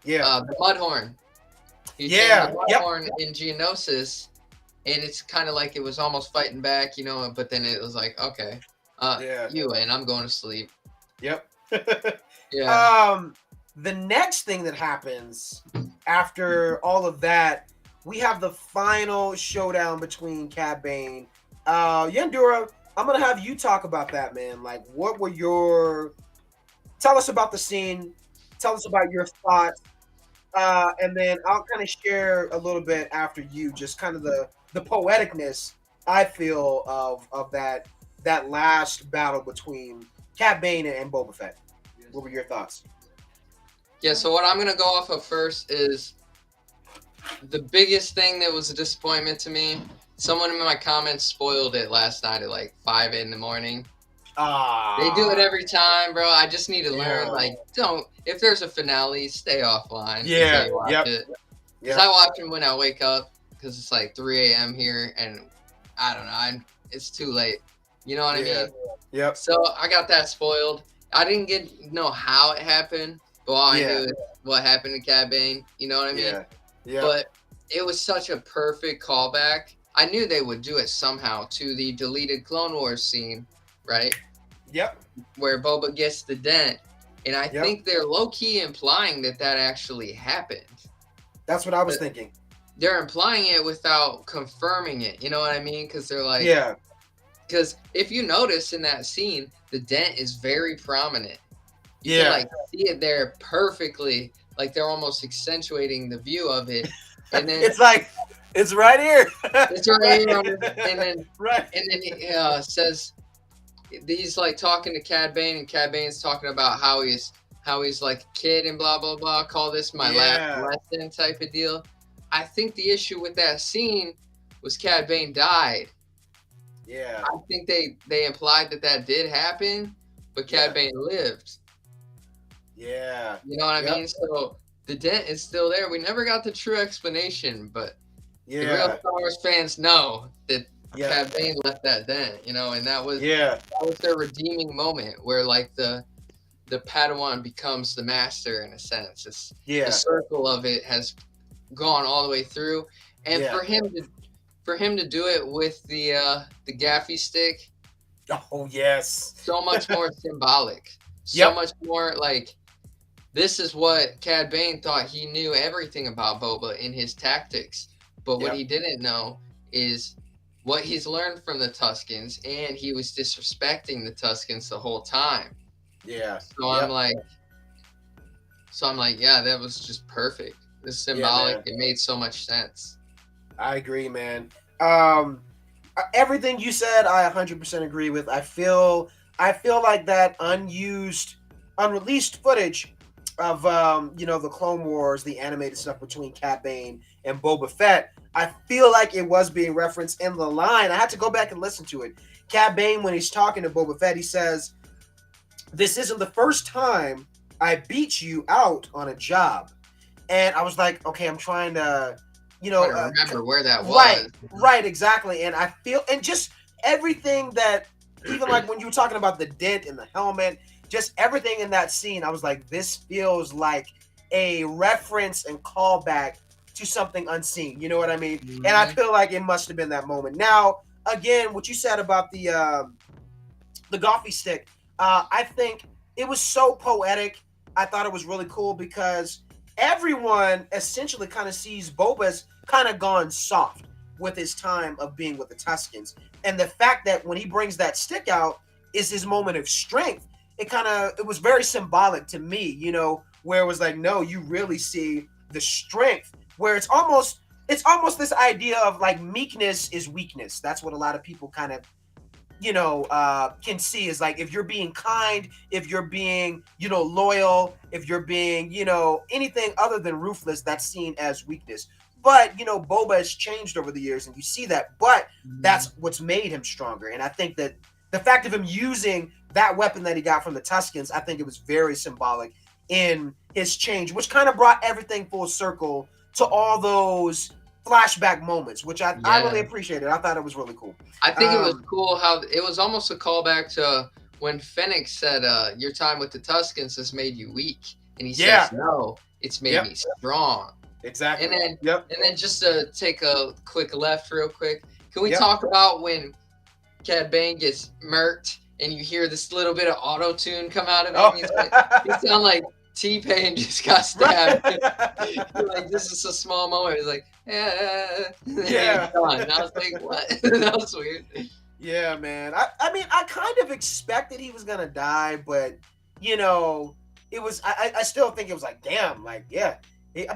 Speaker 2: Yeah. The Mudhorn. He tamed the Mudhorn in Geonosis. And it's kind of like it was almost fighting back, but then it was like, okay, you and I'm going to sleep.
Speaker 1: Yep.
Speaker 2: Yeah.
Speaker 1: The next thing that happens after all of that, we have the final showdown between Cad Bane. Yandura, I'm going to have you talk about that, man. Like, what were tell us about the scene. Tell us about your thoughts. And then I'll kind of share a little bit after you, just kind of the poeticness I feel of that that last battle between Cad Bane and Boba Fett. What were your thoughts?
Speaker 2: Yeah, so what I'm gonna go off of first is the biggest thing that was a disappointment to me. Someone in my comments spoiled it last night at like 5 in the morning. They do it every time, bro. I just need to learn. Like, if there's a finale, stay offline.
Speaker 1: Yeah.
Speaker 2: Watch it. Because I watch them when I wake up, because it's like 3 a.m. here, and I don't know. It's too late. You know what I mean?
Speaker 1: Yep.
Speaker 2: So I got that spoiled. I didn't know how it happened, but all I knew is what happened to Cad Bane. You know what I mean?
Speaker 1: Yeah.
Speaker 2: But it was such a perfect callback. I knew they would do it somehow to the deleted Clone Wars scene, right?
Speaker 1: Yep.
Speaker 2: Where Boba gets the dent. And I think they're low-key implying that actually happened.
Speaker 1: That's what I was thinking.
Speaker 2: They're implying it without confirming it. You know what I mean? Because they're like...
Speaker 1: Yeah.
Speaker 2: Because if you notice in that scene, the dent is very prominent. You can like see it there perfectly. Like they're almost accentuating the view of it. And then
Speaker 1: it's like, it's right here.
Speaker 2: It's right here. And then it says... He's like talking to Cad Bane, and Cad Bane's talking about how he's like a kid and blah blah blah. Call this my last lesson type of deal. I think the issue with that scene was Cad Bane died.
Speaker 1: Yeah.
Speaker 2: I think they implied that did happen, but Cad Bane lived.
Speaker 1: Yeah.
Speaker 2: You know what I mean? So the dent is still there. We never got the true explanation, but the real Star Wars fans know that Cad Bane left that dent, you know, and that was their redeeming moment where like the Padawan becomes the master in a sense. It's the circle of it has gone all the way through, and for him to do it with the gaffy stick.
Speaker 1: Oh yes,
Speaker 2: so much more symbolic. So much more like this is what Cad Bane thought he knew everything about Boba in his tactics, but what he didn't know is what he's learned from the Tuskens, and he was disrespecting the Tuskens the whole time.
Speaker 1: Yeah.
Speaker 2: So I'm like, yeah, that was just perfect. It's symbolic. It made so much sense.
Speaker 1: I agree, man. Everything you said, I 100% agree with. I feel like that unreleased footage of the Clone Wars, the animated stuff between Cad Bane and Boba Fett, I feel like it was being referenced in the line. I had to go back and listen to it. Cad Bane, when he's talking to Boba Fett, he says, "This isn't the first time I beat you out on a job." And I was like, okay, I'm trying to,
Speaker 2: remember where that was.
Speaker 1: Right, exactly. And I feel, and just everything that, even like when you were talking about the dent in the helmet, just everything in that scene, I was like, this feels like a reference and callback to something unseen. You know what I mean? Mm-hmm. And I feel like it must have been that moment. Now, again, what you said about the Goffy stick, I think it was so poetic. I thought it was really cool because everyone essentially kind of sees Boba's kind of gone soft with his time of being with the Tuskens. And the fact that when he brings that stick out is his moment of strength, it was very symbolic to me, where it was like, no, you really see the strength, where it's almost this idea of like meekness is weakness. That's what a lot of people kind of, can see is like, if you're being kind, if you're being, loyal, if you're being, anything other than ruthless, that's seen as weakness. But, Boba has changed over the years and you see that, but that's what's made him stronger. And I think that the fact of him using that weapon that he got from the Tuskens, I think it was very symbolic in his change, which kind of brought everything full circle to all those flashback moments, which I really appreciated. I thought it was really cool.
Speaker 2: I think it was cool how it was almost a callback to when Fennec said, your time with the Tuskens has made you weak. And he says, no, it's made me strong.
Speaker 1: Exactly.
Speaker 2: And then just to take a quick left real quick, can we talk about when Cad Bane gets murked and you hear this little bit of auto-tune come out of him? He's like, he sound like T-Pain just got stabbed. Like, this is a small moment. He's like, and I was like, what? That was weird.
Speaker 1: Yeah, man. I mean, I kind of expected he was gonna die, but it was. I still think it was like, damn, like,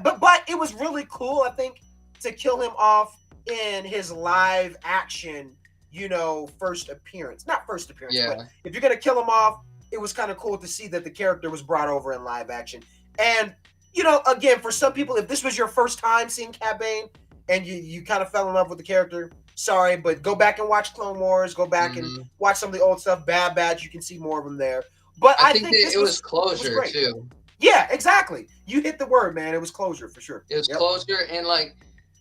Speaker 1: but it was really cool. I think to kill him off in his live action first appearance. Not first appearance,
Speaker 2: Yeah.
Speaker 1: but if you're going to kill him off, it was kind of cool to see that the character was brought over in live action. And, again, for some people, if this was your first time seeing Cad Bane and you kind of fell in love with the character, sorry, but go back and watch Clone Wars. Go back and watch some of the old stuff. Bad Batch, you can see more of them there. But I think
Speaker 2: it was closure, too.
Speaker 1: Yeah, exactly. You hit the word, man. It was closure for sure.
Speaker 2: It was closure, and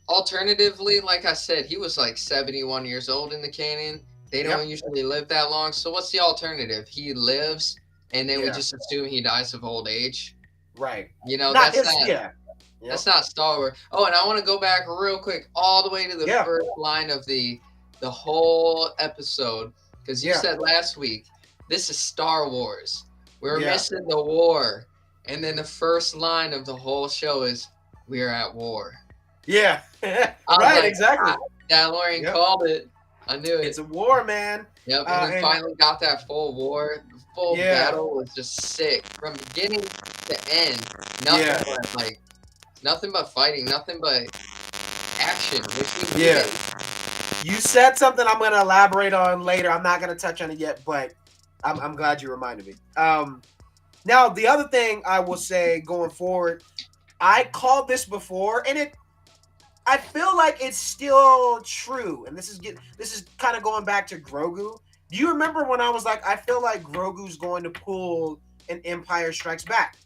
Speaker 2: alternatively, like I said, he was 71 years old in the canon. They don't usually live that long. So what's the alternative? He lives, and then we just assume he dies of old age.
Speaker 1: Right.
Speaker 2: That's not Star Wars. Oh, and I want to go back real quick all the way to the first line of the whole episode, because you said last week, this is Star Wars. We're missing the war. And then the first line of the whole show is, "We are at war."
Speaker 1: Yeah. Right, exactly.
Speaker 2: Mandalorian called it. I knew it.
Speaker 1: It's a war, man.
Speaker 2: Yep, and we finally got that full war. The full battle was just sick. From beginning to end, nothing but fighting, nothing but action.
Speaker 1: You said something I'm going to elaborate on later. I'm not going to touch on it yet, but I'm glad you reminded me. Now, the other thing I will say going forward, I called this before, and I feel like it's still true. And this is kind of going back to Grogu. Do you remember when I was like, I feel like Grogu's going to pull an Empire Strikes Back,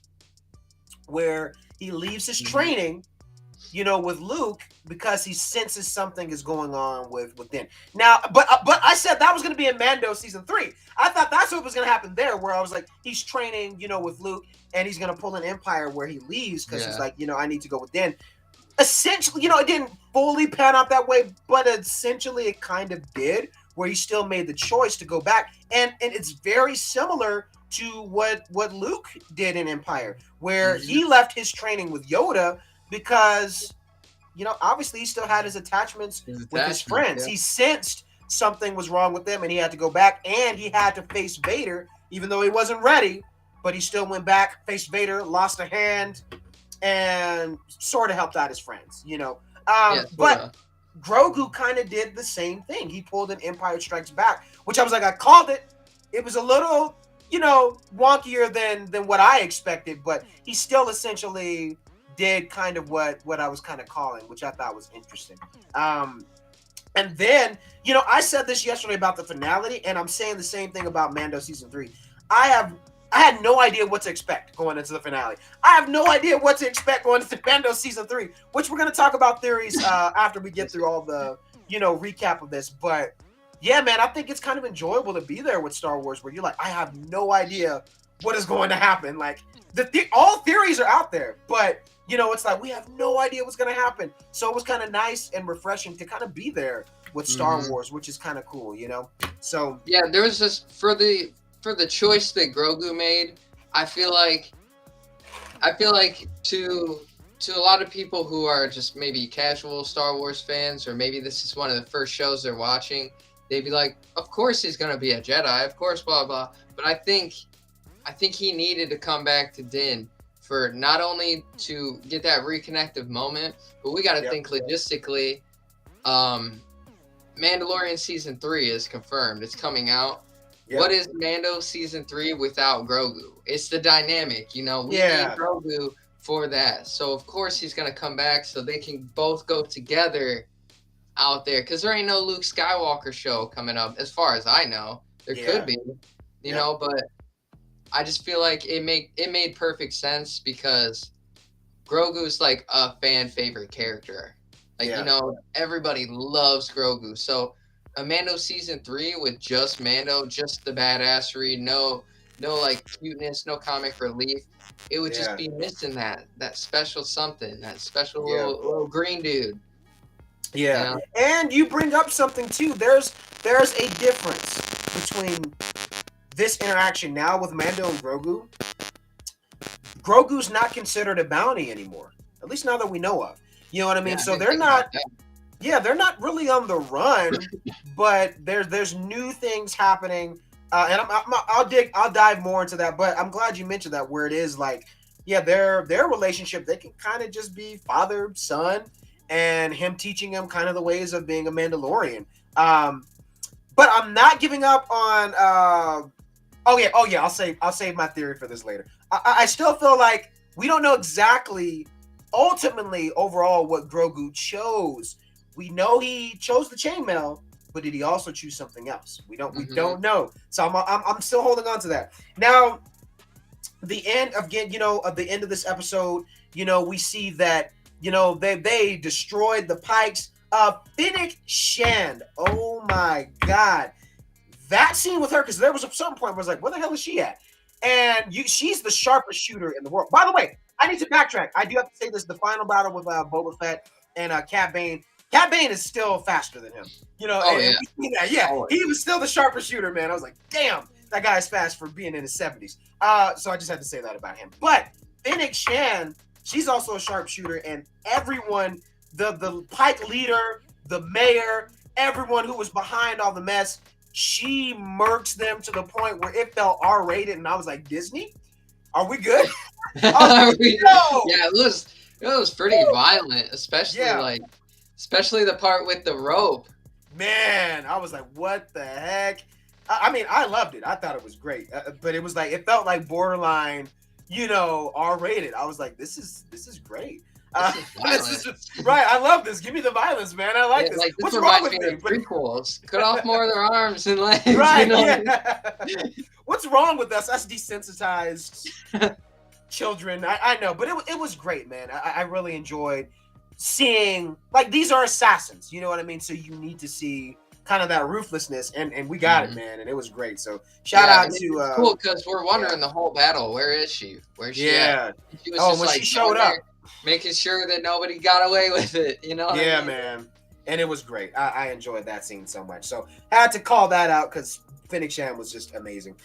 Speaker 1: where he leaves his training, with Luke, because he senses something is going on with Din. Now, but I said that was going to be in Mando season 3. I thought that's what was going to happen there, where I was like, he's training, with Luke, and he's going to pull an Empire where he leaves because he's like, I need to go with Din. Essentially, it didn't fully pan out that way, but essentially it kind of did, where he still made the choice to go back, and it's very similar to what Luke did in Empire, where he left his training with Yoda because, obviously he still had his attachments with his friends. Yeah. He sensed something was wrong with them, and he had to go back, and he had to face Vader, even though he wasn't ready, but he still went back, faced Vader, lost a hand, and sort of helped out his friends, But Grogu kind of did the same thing. He pulled an Empire Strikes Back, which I was like, I called it. It was a little, wonkier than what I expected, but he still essentially did kind of what I was kind of calling, which I thought was interesting. And then, I said this yesterday about the finality, and I'm saying the same thing about Mando season 3. I had no idea what to expect going into the finale. I have no idea what to expect going into Mando season 3, which we're going to talk about theories after we get through all the, recap of this. But yeah, man, I think it's kind of enjoyable to be there with Star Wars, where you're like, I have no idea what is going to happen. Like, all theories are out there, but it's like we have no idea what's going to happen. So it was kind of nice and refreshing to kind of be there with Star Wars, which is kind of cool, So
Speaker 2: yeah, there was just for the choice that Grogu made. I feel like to a lot of people who are just maybe casual Star Wars fans, or maybe this is one of the first shows they're watching, they'd be like, of course he's going to be a Jedi, of course, blah, blah. But I think he needed to come back to Din for not only to get that reconnective moment, but we got to think logistically. Mandalorian season 3 is confirmed. It's coming out. Yep. What is Mando season 3 without Grogu? It's the dynamic, we need Grogu for that. So of course he's gonna come back so they can both go together out there. Because there ain't no Luke Skywalker show coming up, as far as I know. There could be, you know, but I just feel like it made perfect sense because Grogu's like a fan favorite character. Like everybody loves Grogu. So a Mando season 3 with just Mando, just the badassery, no like cuteness, no comic relief. It would just be missing that special something, that special little green dude.
Speaker 1: Yeah. And you bring up something too. There's a difference between this interaction now with Mando and Grogu. Grogu's not considered a bounty anymore. At least now that we know of. You know what I mean? So they're not they're not really on the run, but there's new things happening, and I'll dive more into that. But I'm glad you mentioned that, where it is like, their relationship, they can kind of just be father son, and him teaching him kind of the ways of being a Mandalorian. but I'm not giving up on. Oh yeah. I'll save my theory for this later. I still feel like we don't know exactly, ultimately, overall, what Grogu chose. We know he chose the chainmail, but did he also choose something else? We don't know. So I'm still holding on to that. Now, the end of the end of this episode, we see that they destroyed the Pikes. Fennec Shand. Oh my God, that scene with her, because there was a certain point where I was like, where the hell is she at? And she's the sharpest shooter in the world. By the way, I need to backtrack. I do have to say this: the final battle with Boba Fett and Cat Bane. Cat Bane is still faster than him. He was still the sharpest shooter, man. I was like, damn, that guy is fast for being in his 70s. So I just had to say that about him. But Fennec Shand, she's also a sharpshooter, and everyone, the Pike leader, the mayor, everyone who was behind all the mess, she murks them to the point where it felt R-rated, and I was like, Disney, are we good?
Speaker 2: Like, no. Yeah, it was pretty violent, especially the part with the rope.
Speaker 1: Man, I was like, what the heck? I mean, I loved it. I thought it was great, but it was like, it felt like borderline, R-rated. I was like, this is great. Right, I love this. Give me the violence, man. I like this.
Speaker 2: Like, what's wrong with me? Prequels. Cut off more of their arms and legs.
Speaker 1: Right. What's wrong with us? Us desensitized children. I know, but it was great, man. I really enjoyed seeing, like, these are assassins. You know what I mean? So you need to see kind of that ruthlessness, and we got it, man. And it was great. So shout out to
Speaker 2: cool, because we're wondering the whole battle. Where is she? Where's she at? She was just
Speaker 1: when
Speaker 2: like
Speaker 1: she showed up,
Speaker 2: making sure that nobody got away with it,
Speaker 1: man. And it was great. I enjoyed that scene so much. So had to call that out because Fennec Shand was just amazing.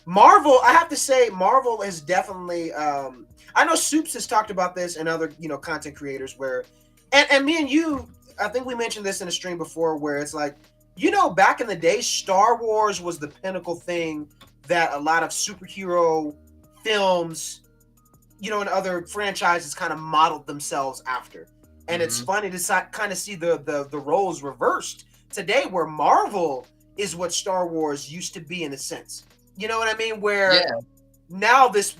Speaker 1: Marvel, I have to say, Marvel has definitely. I know Soups has talked about this and other content creators where, and me and you, I think we mentioned this in a stream before, where it's like, back in the day, Star Wars was the pinnacle thing that a lot of superhero films, and other franchises kind of modeled themselves after. And it's funny to kind of see the roles reversed today, where Marvel is what Star Wars used to be in a sense. You know what I mean? Where now this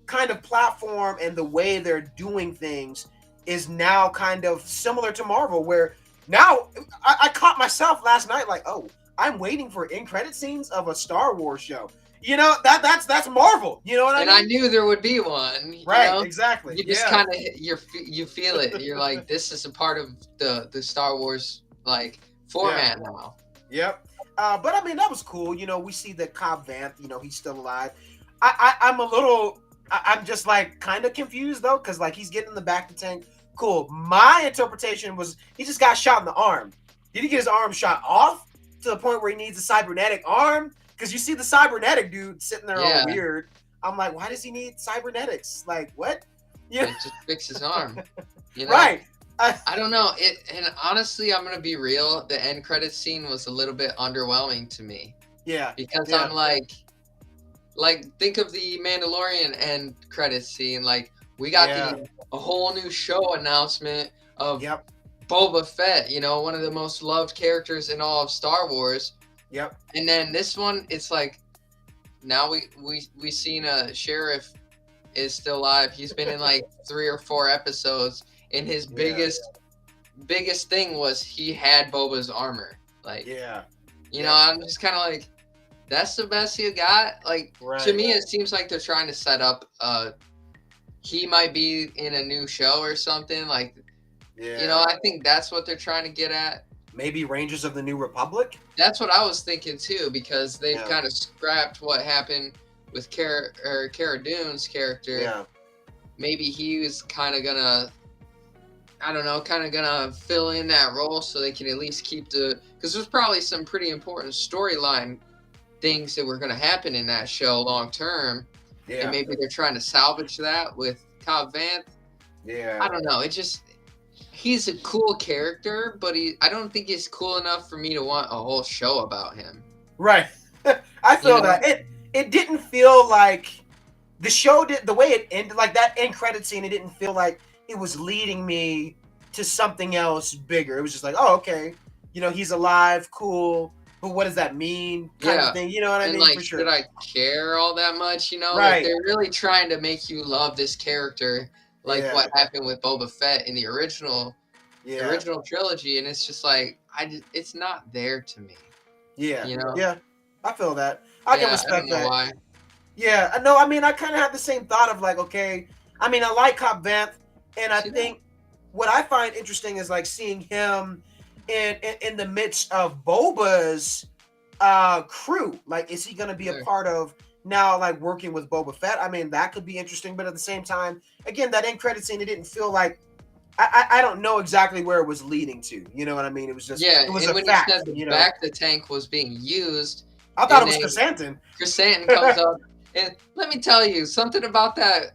Speaker 1: kind of platform and the way they're doing things is now kind of similar to Marvel, where now I caught myself last night like, oh, I'm waiting for end credit scenes of a Star Wars show. That's Marvel. You know what I mean?
Speaker 2: And I knew there would be one.
Speaker 1: Right, exactly.
Speaker 2: You just kind of you feel it. You're like, this is a part of the Star Wars like format now.
Speaker 1: Yep. But I mean, that was cool. We see that Cobb Vanth, he's still alive. I'm just like kind of confused though, because like he's getting in the back of the tank. Cool. My interpretation was he just got shot in the arm. Did he get his arm shot off to the point where he needs a cybernetic arm? Because you see the cybernetic dude sitting there all weird. I'm like, why does he need cybernetics? Like, what?
Speaker 2: Just fix his arm.
Speaker 1: Right.
Speaker 2: I don't know. And honestly, I'm gonna be real. The end credit scene was a little bit underwhelming to me.
Speaker 1: Yeah.
Speaker 2: Because I'm like, think of the Mandalorian end credit scene. Like, we got a whole new show announcement of Boba Fett. One of the most loved characters in all of Star Wars.
Speaker 1: Yep.
Speaker 2: And then this one, it's like, now we seen a sheriff is still alive. He's been in like 3 or 4 episodes, and his biggest thing was he had Boba's armor. Like, I'm just kind of like, that's the best you got. Like, to me, it seems like they're trying to set up. He might be in a new show or something. Like, I think that's what they're trying to get at.
Speaker 1: Maybe Rangers of the New Republic?
Speaker 2: That's what I was thinking too, because they've kind of scrapped what happened with Cara Dune's character.
Speaker 1: Yeah.
Speaker 2: Maybe he was kind of gonna, fill in that role so they can at least keep because there's probably some pretty important storyline things that were gonna happen in that show long term. Yeah. And maybe they're trying to salvage that with Cobb Vanth.
Speaker 1: Yeah.
Speaker 2: I don't know. He's a cool character, but I don't think he's cool enough for me to want a whole show about him.
Speaker 1: Right. I feel that. It didn't feel like the show did, the way it ended, like that end credit scene, it didn't feel like it was leading me to something else bigger. It was just like, oh, okay. he's alive, cool, but what does that mean? Kind of thing. You know what I mean?
Speaker 2: Like,
Speaker 1: For sure.
Speaker 2: should I care all that much?
Speaker 1: Right.
Speaker 2: Like they're really trying to make you love this character, like what happened with Boba Fett in the original trilogy, and it's just like it's not there to me.
Speaker 1: Yeah. Yeah. I feel that. I can respect
Speaker 2: I don't know
Speaker 1: that.
Speaker 2: why.
Speaker 1: Yeah, no, I mean, I kind of have the same thought of like, okay, I mean, I like Cobb Vanth, and I think what I find interesting is like seeing him in the midst of Boba's crew. Like, is he going to be a part of now, like working with Boba Fett? I mean, that could be interesting, but at the same time, again, that end credit scene, it didn't feel like I don't know exactly where it was leading to. You know what I mean? It was just it was
Speaker 2: and
Speaker 1: a
Speaker 2: when
Speaker 1: fact.
Speaker 2: You said the back the tank was being used,
Speaker 1: I thought it was Chrysanthemum.
Speaker 2: Chrysanthemum comes up. And let me tell you something about that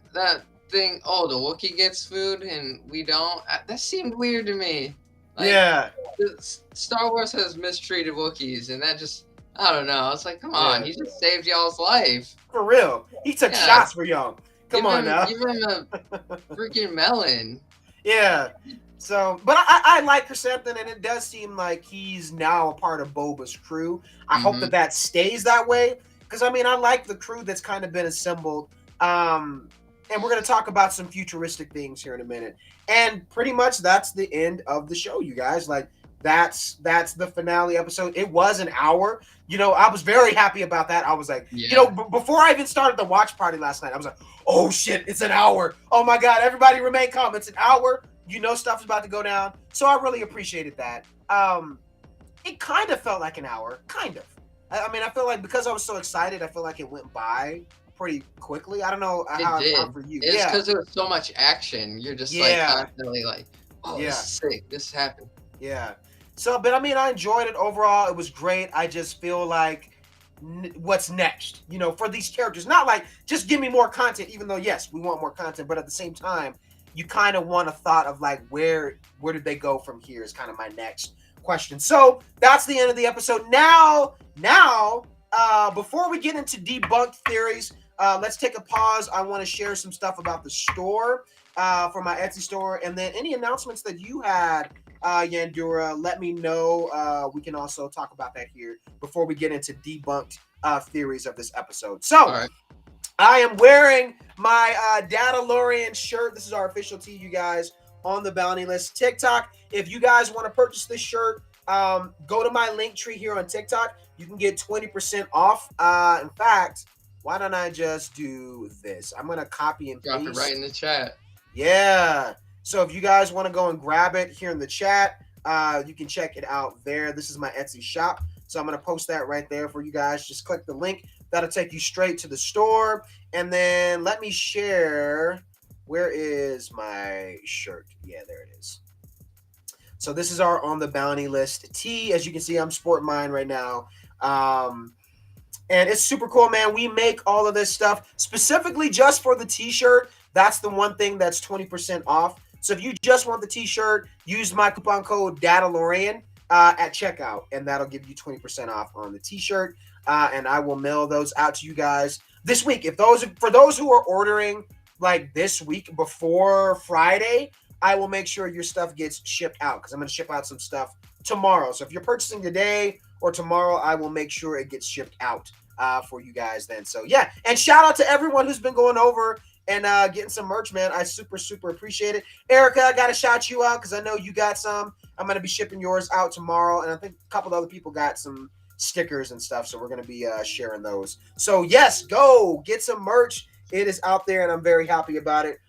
Speaker 2: thing. Oh, the Wookiee gets food and we don't. That seemed weird to me. Like, Star Wars has mistreated Wookiees, and that just, I don't know. It's like, come on, he just saved y'all's life.
Speaker 1: For real. He took shots for y'all. Come on now.
Speaker 2: Give him a freaking melon.
Speaker 1: Yeah. So, but I like Chrysanthemum, and it does seem like he's now a part of Boba's crew. I hope that stays that way. Because, I mean, I like the crew that's kind of been assembled. And we're going to talk about some futuristic things here in a minute. And pretty much that's the end of the show, you guys. Like, that's the finale episode. It was an hour. I was very happy about that. I was like, before I even started the watch party last night, I was like, oh, shit, it's an hour. Oh, my God, everybody remain calm. It's an hour. Stuff's about to go down. So I really appreciated that. It kind of felt like an hour. Kind of. I mean, I feel like because I was so excited, I feel like it went by pretty quickly. I don't know how for you.
Speaker 2: It's because there was so much action. You're just like constantly like, oh, this is sick. This happened.
Speaker 1: Yeah. So, but I mean, I enjoyed it overall. It was great. I just feel like what's next, for these characters. Not like just give me more content, even though, yes, we want more content. But at the same time, you kind of want a thought of like, where did they go from here is kind of my next question. So that's the end of the episode. Now, before we get into debunked theories, let's take a pause. I want to share some stuff about the store for my Etsy store, and then any announcements that you had, Yandura, let me know. We can also talk about that here before we get into debunked theories of this episode. So, I am wearing my Mandalorian shirt. This is our official tee, you guys, on the Bounty List TikTok. If you guys want to purchase this shirt, go to my link tree here on TikTok. You can get 20% off. In fact, why don't I just do this? I'm going to copy and paste.
Speaker 2: Drop it right in the chat.
Speaker 1: Yeah. So if you guys want to go and grab it here in the chat, you can check it out there. This is my Etsy shop. So I'm going to post that right there for you guys. Just click the link. That'll take you straight to the store. And then let me share. Where is my shirt? Yeah, there it is. So this is our On the Bounty List tee. As you can see, I'm sporting mine right now. And it's super cool, man. We make all of this stuff specifically just for the t-shirt. That's the one thing that's 20% off. So if you just want the t-shirt, use my coupon code DATALORIAN at checkout, and that'll give you 20% off on the t-shirt. And I will mail those out to you guys this week. For those who are ordering like this week before Friday, I will make sure your stuff gets shipped out because I'm going to ship out some stuff tomorrow. So if you're purchasing today or tomorrow, I will make sure it gets shipped out for you guys then. So yeah, and shout out to everyone who's been going over and getting some merch, man. I super appreciate it. Erica, I got to shout you out because I know you got some. I'm going to be shipping yours out tomorrow, and I think a couple of other people got some stickers and stuff, so we're going to be sharing those. So yes, go get some merch. It is out there, and I'm very happy about it.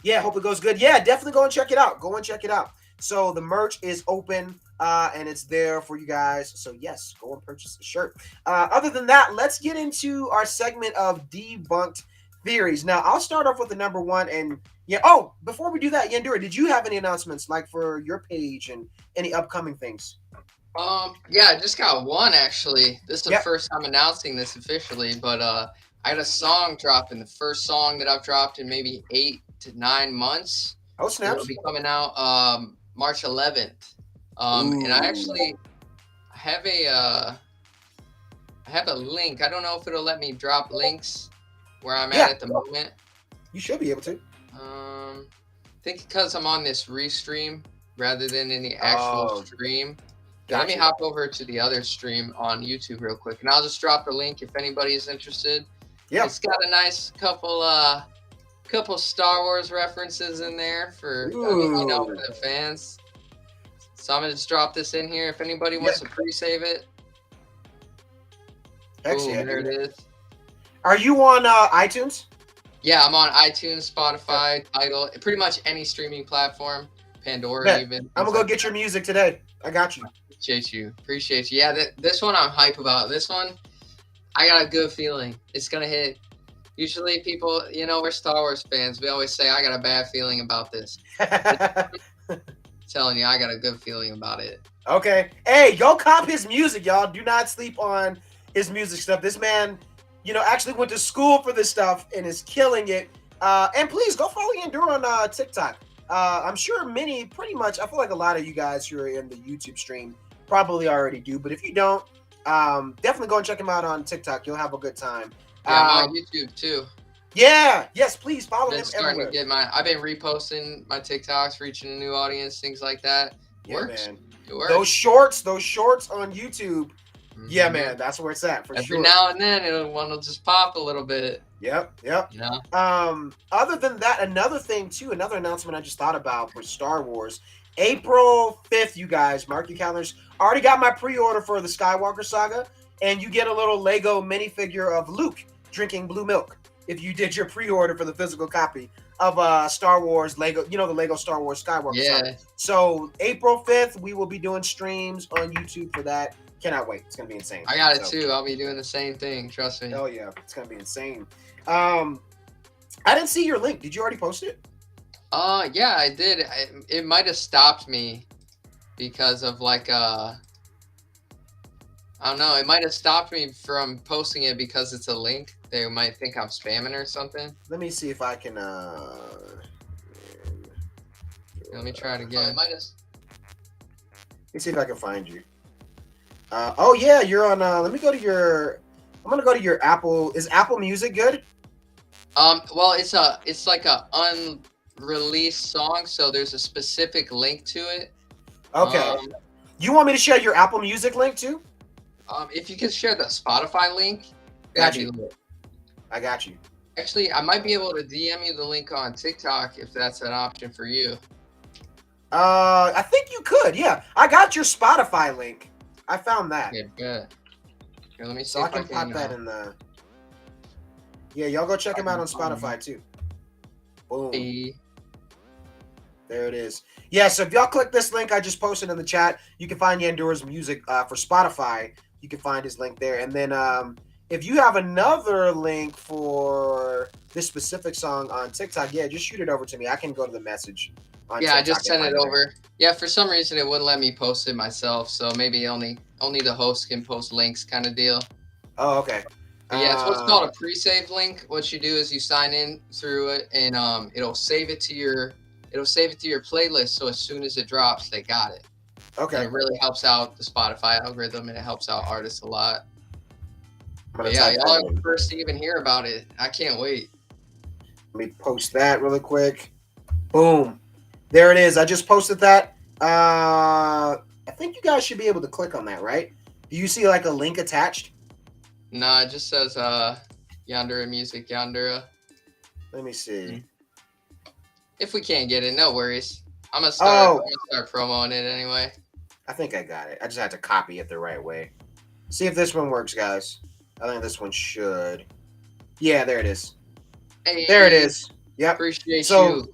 Speaker 1: Yeah, hope it goes good. Yeah, definitely go and check it out. So the merch is open, and it's there for you guys. So yes, go and purchase the shirt. Other than that, let's get into our segment of debunked theories. Now, I'll start off with the number one. And yeah, oh, before we do that, Yandura, did you have any announcements like for your page and any upcoming things?
Speaker 2: Yeah, I just got one actually. This is the first time announcing this officially, but I had a song drop, and the first song that I've dropped in maybe 8 to 9 months.
Speaker 1: Oh, snaps.
Speaker 2: It'll be coming out March 11th. And I actually have a link. I don't know if it'll let me drop links where I'm at the moment.
Speaker 1: You should be able to.
Speaker 2: I think because I'm on this Restream rather than in the actual stream. Gotcha. Let me hop over to the other stream on YouTube real quick, and I'll just drop the link if anybody is interested. Yeah, it's got a nice couple Star Wars references in there for for the fans. So I'm gonna just drop this in here if anybody wants to pre-save it. Excellent. There it is.
Speaker 1: Are you on iTunes?
Speaker 2: Yeah, I'm on iTunes, Spotify, Tidal, pretty much any streaming platform, Pandora even.
Speaker 1: I'm gonna go get your music today. I got you.
Speaker 2: Appreciate you. Yeah, this one I'm hype about. This one, I got a good feeling it's gonna hit. Usually people, we're Star Wars fans. We always say, I got a bad feeling about this. Telling you, I got a good feeling about it.
Speaker 1: Okay. Hey, go cop his music, y'all. Do not sleep on his music stuff. This man, actually went to school for this stuff and is killing it. And please go follow Yandura on TikTok. I'm sure pretty much, I feel like a lot of you guys who are in the YouTube stream probably already do. But if you don't, definitely go and check him out on TikTok. You'll have a good time.
Speaker 2: Yeah, I'm on YouTube too.
Speaker 1: Yeah, yes, please follow him everywhere.
Speaker 2: I've been reposting my TikToks, reaching a new audience, things like that.
Speaker 1: Works. Man. It works. Those shorts on YouTube. Mm-hmm. Yeah, man, that's where it's at for
Speaker 2: sure. Every now and then, one will just pop a little bit.
Speaker 1: Yep. Other than that, another announcement I just thought about for Star Wars. April 5th, you guys, mark your calendars. Already got my pre-order for the Skywalker saga, and you get a little Lego minifigure of Luke drinking blue milk if you did your pre-order for the physical copy of Star Wars Lego, the Lego Star Wars Skywalker saga. So April 5th, we will be doing streams on YouTube for that. Cannot wait. It's going to be insane.
Speaker 2: I got it too. I'll be doing the same thing. Trust me.
Speaker 1: Oh yeah. It's going to be insane. I didn't see your link. Did you already post it?
Speaker 2: Yeah, I did. It might have stopped me because of I don't know. It might have stopped me from posting it because it's a link. They might think I'm spamming or something.
Speaker 1: Let me see if I can.
Speaker 2: Let me try it again.
Speaker 1: Let me see if I can find you. Oh yeah, you're on. Let me go to your. I'm gonna go to your Apple. Is Apple Music good?
Speaker 2: Well, it's like a unreleased song, so there's a specific link to it.
Speaker 1: Okay. You want me to share your Apple Music link too?
Speaker 2: If you could share the Spotify link,
Speaker 1: got you. I got you.
Speaker 2: Actually, I might be able to DM you the link on TikTok if that's an option for you.
Speaker 1: I think you could. Yeah, I got your Spotify link. I found that.
Speaker 2: Yeah, good. Here, let me see.
Speaker 1: So I can pop that in the. Yeah, y'all go check him out on Spotify too. Boom. There it is. Yeah, so if y'all click this link I just posted in the chat, you can find Yandura's music for Spotify. You can find his link there. And then if you have another link for this specific song on TikTok, yeah, just shoot it over to me. I can go to the message on TikTok.
Speaker 2: I just sent it over. Yeah, for some reason it wouldn't let me post it myself, so maybe only the host can post links kind of deal.
Speaker 1: Oh, okay.
Speaker 2: Yeah, it's what's called a pre-save link. What you do is you sign in through it, and it'll save it to your playlist. So as soon as it drops, they got it.
Speaker 1: Okay.
Speaker 2: And it really helps out the Spotify algorithm, and it helps out artists a lot. But yeah, y'all are the first to even hear about it. I can't wait.
Speaker 1: Let me post that really quick. Boom. There it is. I just posted that. I think you guys should be able to click on that, right? Do you see like a link attached?
Speaker 2: No, it just says Yandura Music, Yandura.
Speaker 1: Let me see.
Speaker 2: If we can't get it, no worries. I'm gonna start promoting it anyway.
Speaker 1: I think I got it. I just had to copy it the right way. See if this one works, guys. I think this one should. Yeah, there it is.
Speaker 2: Hey,
Speaker 1: there it is. Yep.
Speaker 2: Appreciate you.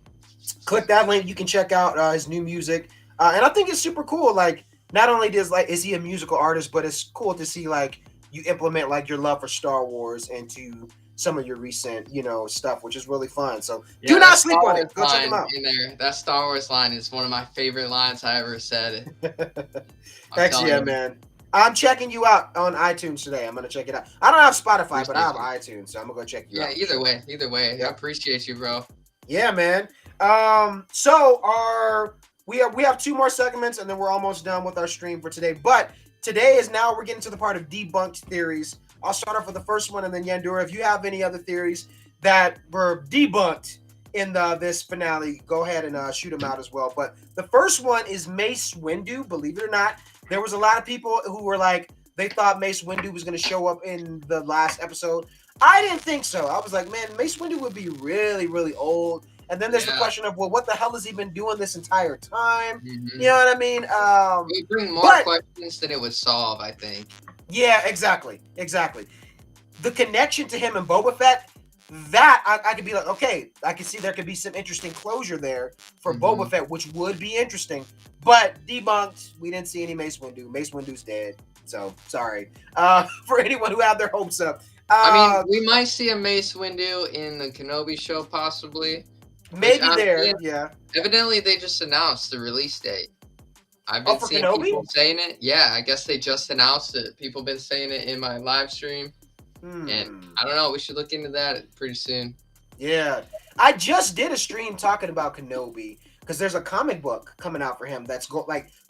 Speaker 1: Click that link. You can check out his new music. And I think it's super cool. Like, not only is he a musical artist, but it's cool to see like you implement like your love for Star Wars into some of your recent, stuff, which is really fun. So do not sleep on it. Go check him out.
Speaker 2: In there, that Star Wars line is one of my favorite lines I ever said.
Speaker 1: Heck yeah, man. I'm checking you out on iTunes today. I'm gonna check it out. I don't have Spotify, but I have iTunes, so I'm gonna go check you out.
Speaker 2: Yeah, either way. Yep. I appreciate you, bro.
Speaker 1: Yeah, man. So we have 2 more segments, and then we're almost done with our stream for today. But today we're getting to the part of debunked theories. I'll start off with the first one, and then Yandura, if you have any other theories that were debunked in this finale. Go ahead and shoot them out as well. But the first one is Mace Windu. Believe it or not, there was a lot of people who were like, they thought Mace Windu was going to show up in the last episode. I didn't think so. I was like, man, Mace Windu would be really, really old. And then there's the question of, well, what the hell has he been doing this entire time? Mm-hmm. You know what I mean?
Speaker 2: It would bring more questions than it would solve, I think.
Speaker 1: Yeah, exactly. The connection to him and Boba Fett, that I could be like, okay, I can see there could be some interesting closure there for Boba Fett, which would be interesting. But debunked, we didn't see any Mace Windu. Mace Windu's dead. So, sorry. For anyone who had their hopes up.
Speaker 2: I mean, we might see a Mace Windu in the Kenobi show, possibly.
Speaker 1: Maybe there, yeah.
Speaker 2: Evidently, they just announced the release date. I've been seeing people saying it. Yeah, I guess they just announced it. People have been saying it in my live stream. And I don't know. We should look into that pretty soon.
Speaker 1: Yeah. I just did a stream talking about Kenobi because there's a comic book coming out for him that's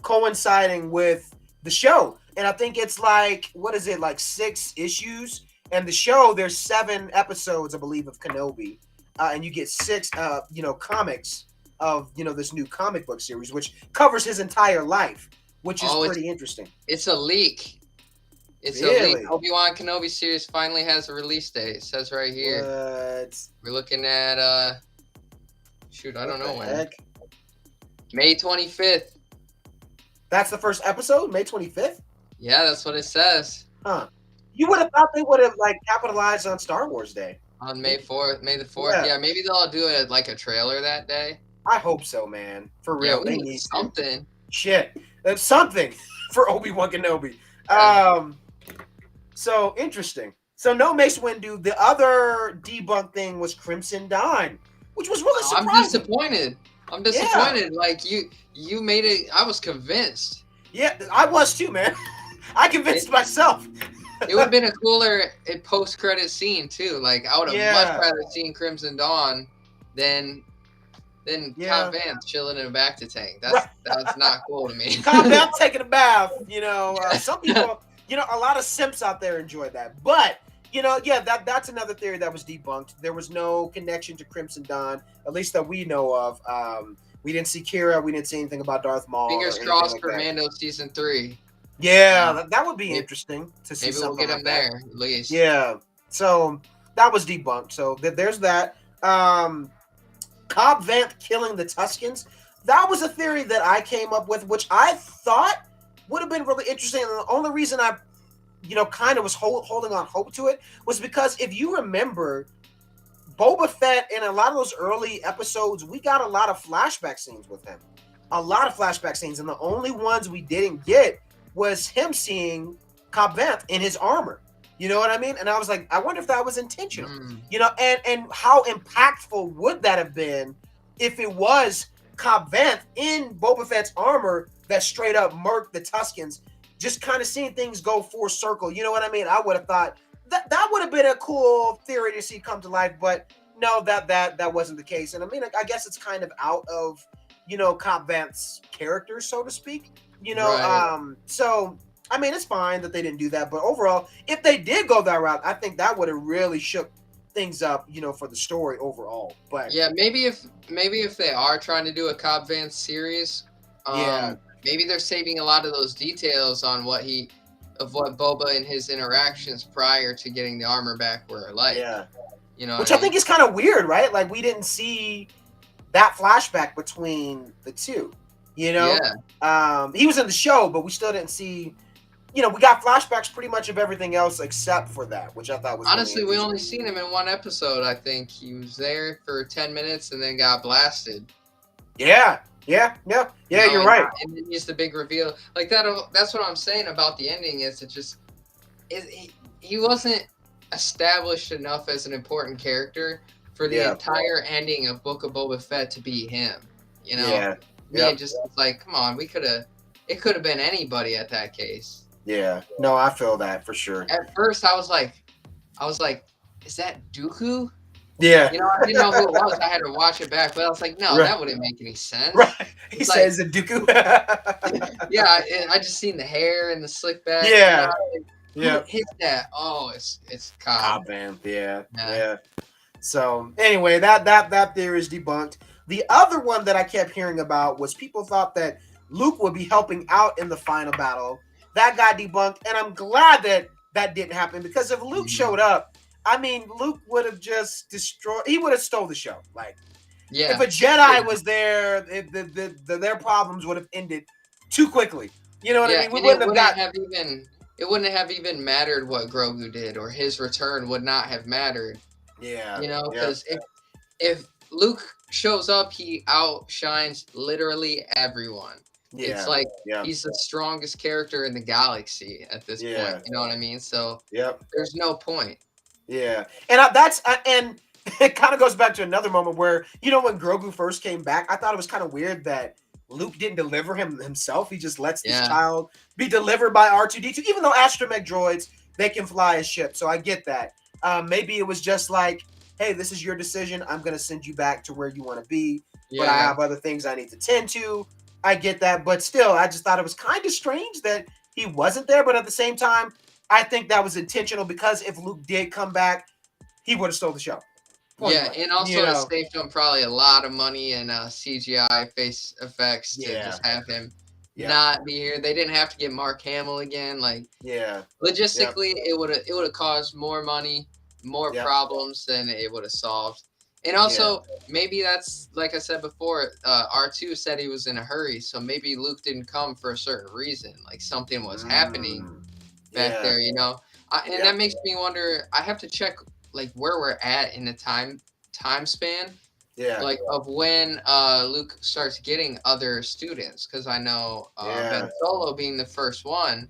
Speaker 1: coinciding with the show. And I think it's like, what is it, like 6 issues? And the show, there's 7 episodes, I believe, of Kenobi. And you get 6, comics of, this new comic book series, which covers his entire life, which is pretty interesting.
Speaker 2: It's a leak. It's a leak. Obi-Wan Kenobi series finally has a release date. It says right here.
Speaker 1: What?
Speaker 2: We're looking at, I don't know when. May 25th.
Speaker 1: That's the first episode? May 25th?
Speaker 2: Yeah, that's what it says.
Speaker 1: Huh. You would have thought they would have, capitalized on Star Wars Day.
Speaker 2: On May the 4th. Yeah, maybe they'll do it like a trailer that day.
Speaker 1: I hope so, man. For real.
Speaker 2: Yeah, we need something.
Speaker 1: Shit. Something for Obi-Wan Kenobi. So, interesting. So, no Mace Windu. The other debunk thing was Crimson Dawn, which was really surprising.
Speaker 2: I'm disappointed. Yeah. Like, you made it. I was convinced.
Speaker 1: Yeah, I was too, man. I convinced myself.
Speaker 2: It would have been a cooler post-credit scene, too. Like, I would have much rather seen Crimson Dawn than Cobb Vanth chilling in a bacta tank. That's not cool to me.
Speaker 1: Cobb Vanth taking a bath. Some people, a lot of simps out there enjoyed that. But, that's another theory that was debunked. There was no connection to Crimson Dawn, at least that we know of. We didn't see Kira. We didn't see anything about Darth Maul.
Speaker 2: Fingers crossed for Mando Season 3.
Speaker 1: Yeah, that would be interesting to see.
Speaker 2: Maybe we'll get him there, at least.
Speaker 1: Yeah. So that was debunked. So there's that. Cobb Vanth killing the Tuskens. That was a theory that I came up with, which I thought would have been really interesting. And the only reason I, kind of was holding on hope to it was because if you remember, Boba Fett in a lot of those early episodes, we got a lot of flashback scenes with him. A lot of flashback scenes. And the only ones we didn't get was him seeing Cobb Vanth in his armor. You know what I mean? And I was like, I wonder if that was intentional. And how impactful would that have been if it was Cobb Vanth in Boba Fett's armor that straight up murked the Tuskens, just kind of seeing things go full circle. You know what I mean? I would have thought that would have been a cool theory to see come to life, but no, that wasn't the case. And I mean, I guess it's kind of out of, Cobb Vanth's character, so to speak. Right. So I mean, it's fine that they didn't do that, but overall, if they did go that route, I think that would have really shook things up, for the story overall. But
Speaker 2: yeah, maybe if they are trying to do a Cobb Vanth series, maybe they're saving a lot of those details on what Boba and his interactions prior to getting the armor back were like.
Speaker 1: Yeah. Which I think is kind of weird, right? Like, we didn't see that flashback between the two. Yeah. He was in the show, but we still didn't see. We got flashbacks pretty much of everything else except for that, which I thought was
Speaker 2: honestly,
Speaker 1: really
Speaker 2: we only seen him in one episode. I think he was there for 10 minutes and then got blasted.
Speaker 1: Yeah. You're right.
Speaker 2: And then just the big reveal, like that. That's what I'm saying about the ending. Is he wasn't established enough as an important character for the entire ending of Book of Boba Fett to be him. Yeah. It just was like, come on, it could have been anybody at that case.
Speaker 1: Yeah. No, I feel that for sure.
Speaker 2: At first, I was like, is that Dooku?
Speaker 1: Yeah.
Speaker 2: I didn't know who it was. I had to watch it back, but I was like, no, that wouldn't make any sense.
Speaker 1: Right. He says it Dooku.
Speaker 2: Yeah, I just seen the hair and the slick back.
Speaker 1: Yeah.
Speaker 2: Who hit that? Oh, it's Cobb.
Speaker 1: Cobb Vanth. Yeah. So anyway, that theory is debunked. The other one that I kept hearing about was people thought that Luke would be helping out in the final battle. That got debunked, and I'm glad that that didn't happen, because if Luke showed up, I mean, Luke would have just destroyed. He would have stole the show. Like, if a Jedi was there, their problems would have ended too quickly. You know what I mean?
Speaker 2: We wouldn't it wouldn't have even mattered what Grogu did, or his return would not have mattered.
Speaker 1: Yeah.
Speaker 2: Because if Luke shows up, he outshines literally everyone. Yeah. It's like he's the strongest character in the galaxy at this point. You know what I mean? So there's no point.
Speaker 1: Yeah, and and it kind of goes back to another moment where, when Grogu first came back, I thought it was kind of weird that Luke didn't deliver him himself. He just lets this child be delivered by R2-D2, even though astromech droids, they can fly a ship. So I get that. Maybe it was just like, hey, this is your decision. I'm going to send you back to where you want to be, but I have other things I need to tend to. I get that. But still, I just thought it was kind of strange that he wasn't there. But at the same time, I think that was intentional, because if Luke did come back, he would have stole the show.
Speaker 2: And also it saved him probably a lot of money and CGI face effects to just have him not be here. They didn't have to get Mark Hamill again. Like, logistically, it would have caused more money, more problems than it would have solved. And also, maybe that's, like I said before, R2 said he was in a hurry, so maybe Luke didn't come for a certain reason. Like, something was happening back there, and that makes me wonder. I have to check like where we're at in the time span, like of when Luke starts getting other students, because I know Ben Solo being the first one.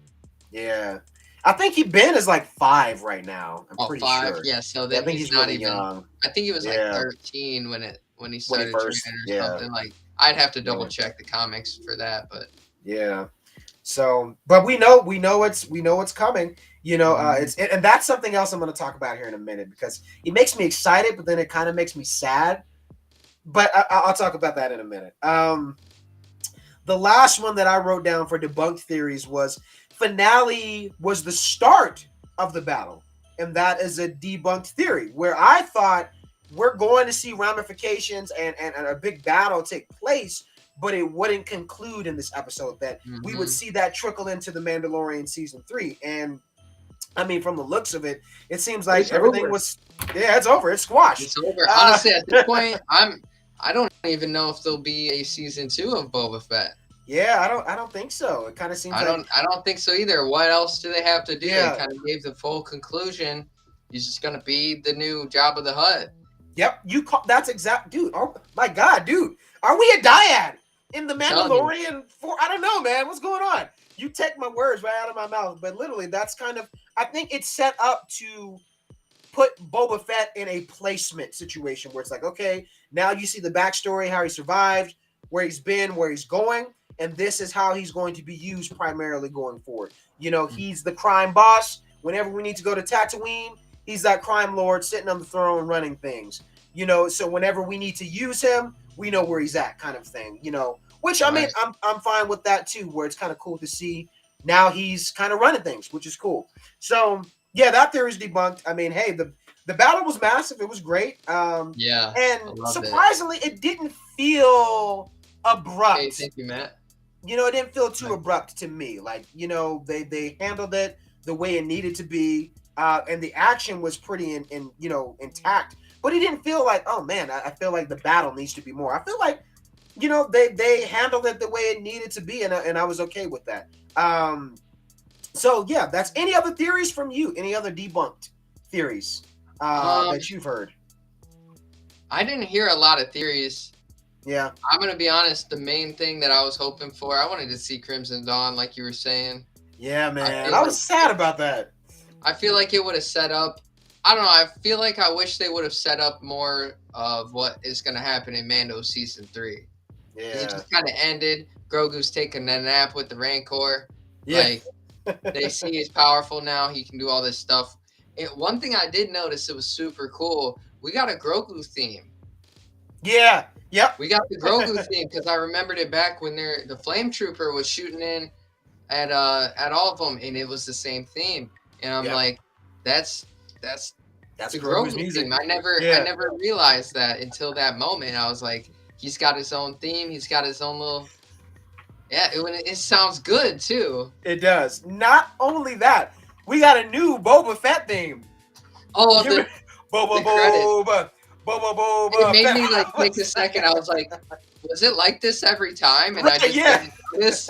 Speaker 1: I think Ben is like 5 right now. I'm pretty
Speaker 2: 5?
Speaker 1: sure.
Speaker 2: Yeah, so then he's not
Speaker 1: really
Speaker 2: even
Speaker 1: young.
Speaker 2: I think he was like 13 when he started training or something. Like, I'd have to double check the comics for that, but
Speaker 1: so, but we know it's coming. And that's something else I'm going to talk about here in a minute, because it makes me excited, but then it kind of makes me sad. But I'll talk about that in a minute. The last one that I wrote down for debunked theories was finale was the start of the battle, and that is a debunked theory, where I thought we're going to see ramifications and a big battle take place, but it wouldn't conclude in this episode, that we would see that trickle into the Mandalorian season 3. And I mean, from the looks of it, it seems like everything was it's over. It's squashed.
Speaker 2: It's over. Honestly, at this point, I don't even know if there'll be a season 2 of Boba Fett.
Speaker 1: I don't think so. It kind of seems
Speaker 2: I don't think so either. What else do they have to do? They kind of gave the full conclusion. He's just gonna be the new Jabba the Hutt.
Speaker 1: Yep, that's exact, dude. Oh my god, dude, are we a dyad in the Mandalorian? I don't know, man. What's going on? You take my words right out of my mouth, but literally, that's kind of. I think it's set up to put Boba Fett in a placement situation where it's like, okay, now you see the backstory, how he survived, where he's been, where he's going, and this is how he's going to be used primarily going forward. He's the crime boss. Whenever we need to go to Tatooine, he's that crime lord sitting on the throne running things. So whenever we need to use him, we know where he's at, kind of thing. Which I mean, I'm fine with that too, where it's kind of cool to see now he's kind of running things, which is cool. So yeah, that theory is debunked. I mean, hey, the battle was massive. It was great. And surprisingly, it didn't feel abrupt.
Speaker 2: Hey, thank you, Matt.
Speaker 1: It didn't feel too abrupt to me. Like, they handled it the way it needed to be, and the action was pretty intact. But it didn't feel like, oh man, I feel like the battle needs to be more. I feel like, they handled it the way it needed to be, and I was okay with that. So yeah, that's any other theories from you? Any other debunked theories that you've heard?
Speaker 2: I didn't hear a lot of theories.
Speaker 1: Yeah.
Speaker 2: I'm going to be honest. The main thing that I was hoping for, I wanted to see Crimson Dawn, like you were saying.
Speaker 1: Yeah, man. I was sad about that.
Speaker 2: I feel like it would have set up. I don't know. I feel like I wish they would have set up more of what is going to happen in Mando season 3.
Speaker 1: Yeah.
Speaker 2: It just kind of ended. Grogu's taking a nap with the Rancor.
Speaker 1: Yeah.
Speaker 2: Like, they see he's powerful now. He can do all this stuff. And one thing I did notice, it was super cool. We got a Groku theme.
Speaker 1: Yeah. Yep.
Speaker 2: We got the Grogu theme because I remembered it back when the Flame Trooper was shooting in at all of them, and it was the same theme. And I'm like, that's
Speaker 1: That's
Speaker 2: the
Speaker 1: Grogu's
Speaker 2: Grogu
Speaker 1: music.
Speaker 2: theme. I never realized that until that moment. I was like, he's got his own theme. He's got his own little. Yeah, it sounds good too.
Speaker 1: It does. Not only that, we got a new Boba Fett theme.
Speaker 2: Oh, the
Speaker 1: Boba
Speaker 2: It made me like take a second. I was like, was it like this every time? And I just didn't notice.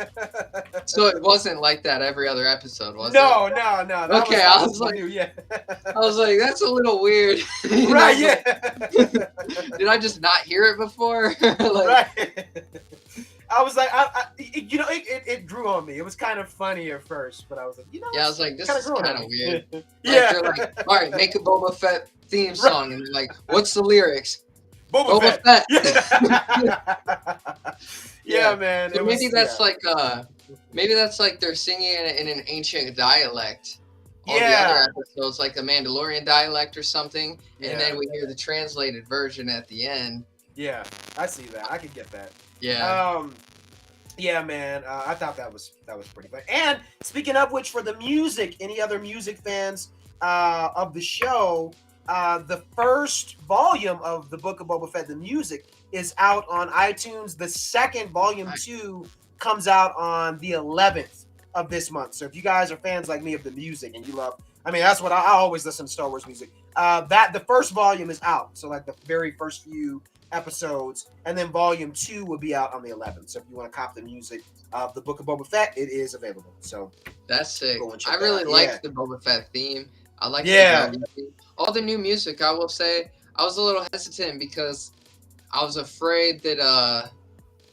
Speaker 2: So it wasn't like that every other episode, was it?
Speaker 1: No.
Speaker 2: Okay, I was like, that's a little weird.
Speaker 1: Right, yeah.
Speaker 2: Did I just not hear it before?
Speaker 1: Right. I was like, it grew on me. It was kind of funny at first, but I was like,
Speaker 2: I was like, this is kind of weird.
Speaker 1: Yeah.
Speaker 2: They're like, all right, make a Boba Fett theme song, and they're like, what's the lyrics?
Speaker 1: Boba
Speaker 2: Fett.
Speaker 1: Yeah, man.
Speaker 2: So maybe that's like they're singing in an ancient dialect. All the other episodes, like the Mandalorian dialect or something, and then we hear the translated version at the end.
Speaker 1: Yeah, I see that. I could get that.
Speaker 2: Yeah.
Speaker 1: Yeah, man. I thought that was pretty fun. And speaking of which, for the music, any other music fans of the show, the first volume of the Book of Boba Fett, the music, is out on iTunes. The second volume 2 comes out on the 11th of this month. So if you guys are fans like me of the music and you love, I mean, that's what I always listen to Star Wars music. That the first volume is out. So like the very first few episodes, and then volume 2 will be out on the 11th. So if you want to cop the music of the Book of Boba Fett, it is available. So
Speaker 2: that's sick. I really liked the Boba Fett theme. I like all the new music. I will say I was a little hesitant because I was afraid that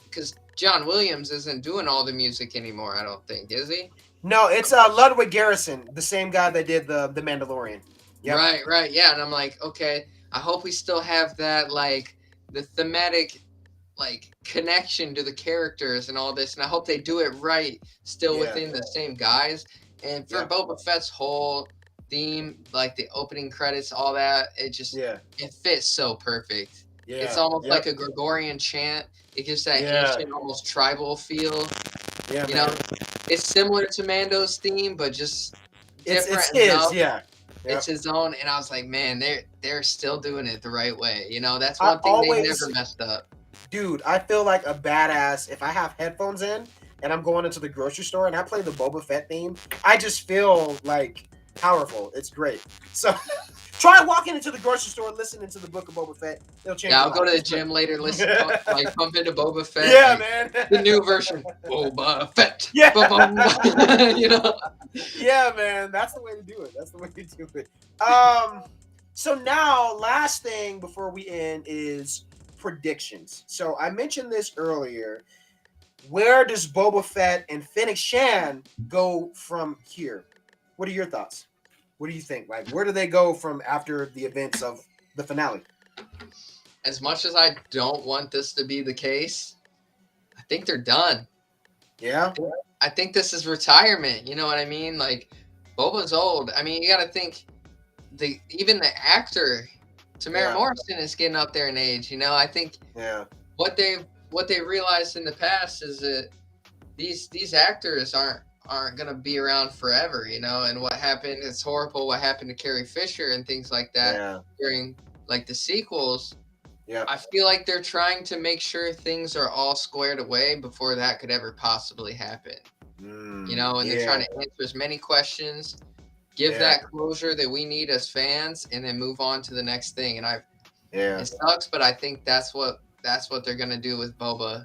Speaker 2: because John Williams isn't doing all the music anymore. I don't think, is he?
Speaker 1: No, it's Ludwig Göransson, the same guy that did the Mandalorian.
Speaker 2: Yep. Right. Yeah, and I'm like, okay, I hope we still have that, like, the thematic, like, connection to the characters and all this, and I hope they do it right still within the same guys. And for Boba Fett's whole theme, like the opening credits, all that, it just it fits so perfect. Yeah. It's almost like a Gregorian chant. It gives that ancient, almost tribal feel. Yeah, you know, it's similar to Mando's theme, but just different enough. It's his own, and I was like, man, they're still doing it the right way. You know, that's one thing they never messed up.
Speaker 1: Dude, I feel like a badass if I have headphones in and I'm going into the grocery store and I play the Boba Fett theme. I just feel like powerful. It's great. So try walking into the grocery store, listening to the Book of Boba Fett. It'll change.
Speaker 2: Yeah, I'll go to the gym later, listen, like pump into Boba Fett.
Speaker 1: Yeah,
Speaker 2: like,
Speaker 1: man.
Speaker 2: The new version, Boba Fett.
Speaker 1: Yeah.
Speaker 2: You know.
Speaker 1: Yeah, man. That's the way to do it. That's the way to do it. So now, last thing before we end is predictions. So I mentioned this earlier. Where does Boba Fett and Fennec Shand go from here? What are your thoughts? What do you think? Like, where do they go from after the events of the finale?
Speaker 2: As much as I don't want this to be the case, I think they're done.
Speaker 1: Yeah?
Speaker 2: I think this is retirement. You know what I mean? Like, Boba's old. I mean, you got to think, even the actor, Tamara Morrison, is getting up there in age. You know, I think what they realized in the past is that these actors aren't gonna be around forever, you know. And what happened, it's horrible what happened to Carrie Fisher and things like that during like the sequels. Yeah, I feel like they're trying to make sure things are all squared away before that could ever possibly happen. You know, and they're trying to answer as many questions, give that closure that we need as fans, and then move on to the next thing. And it sucks, but I think that's what they're gonna do with Boba.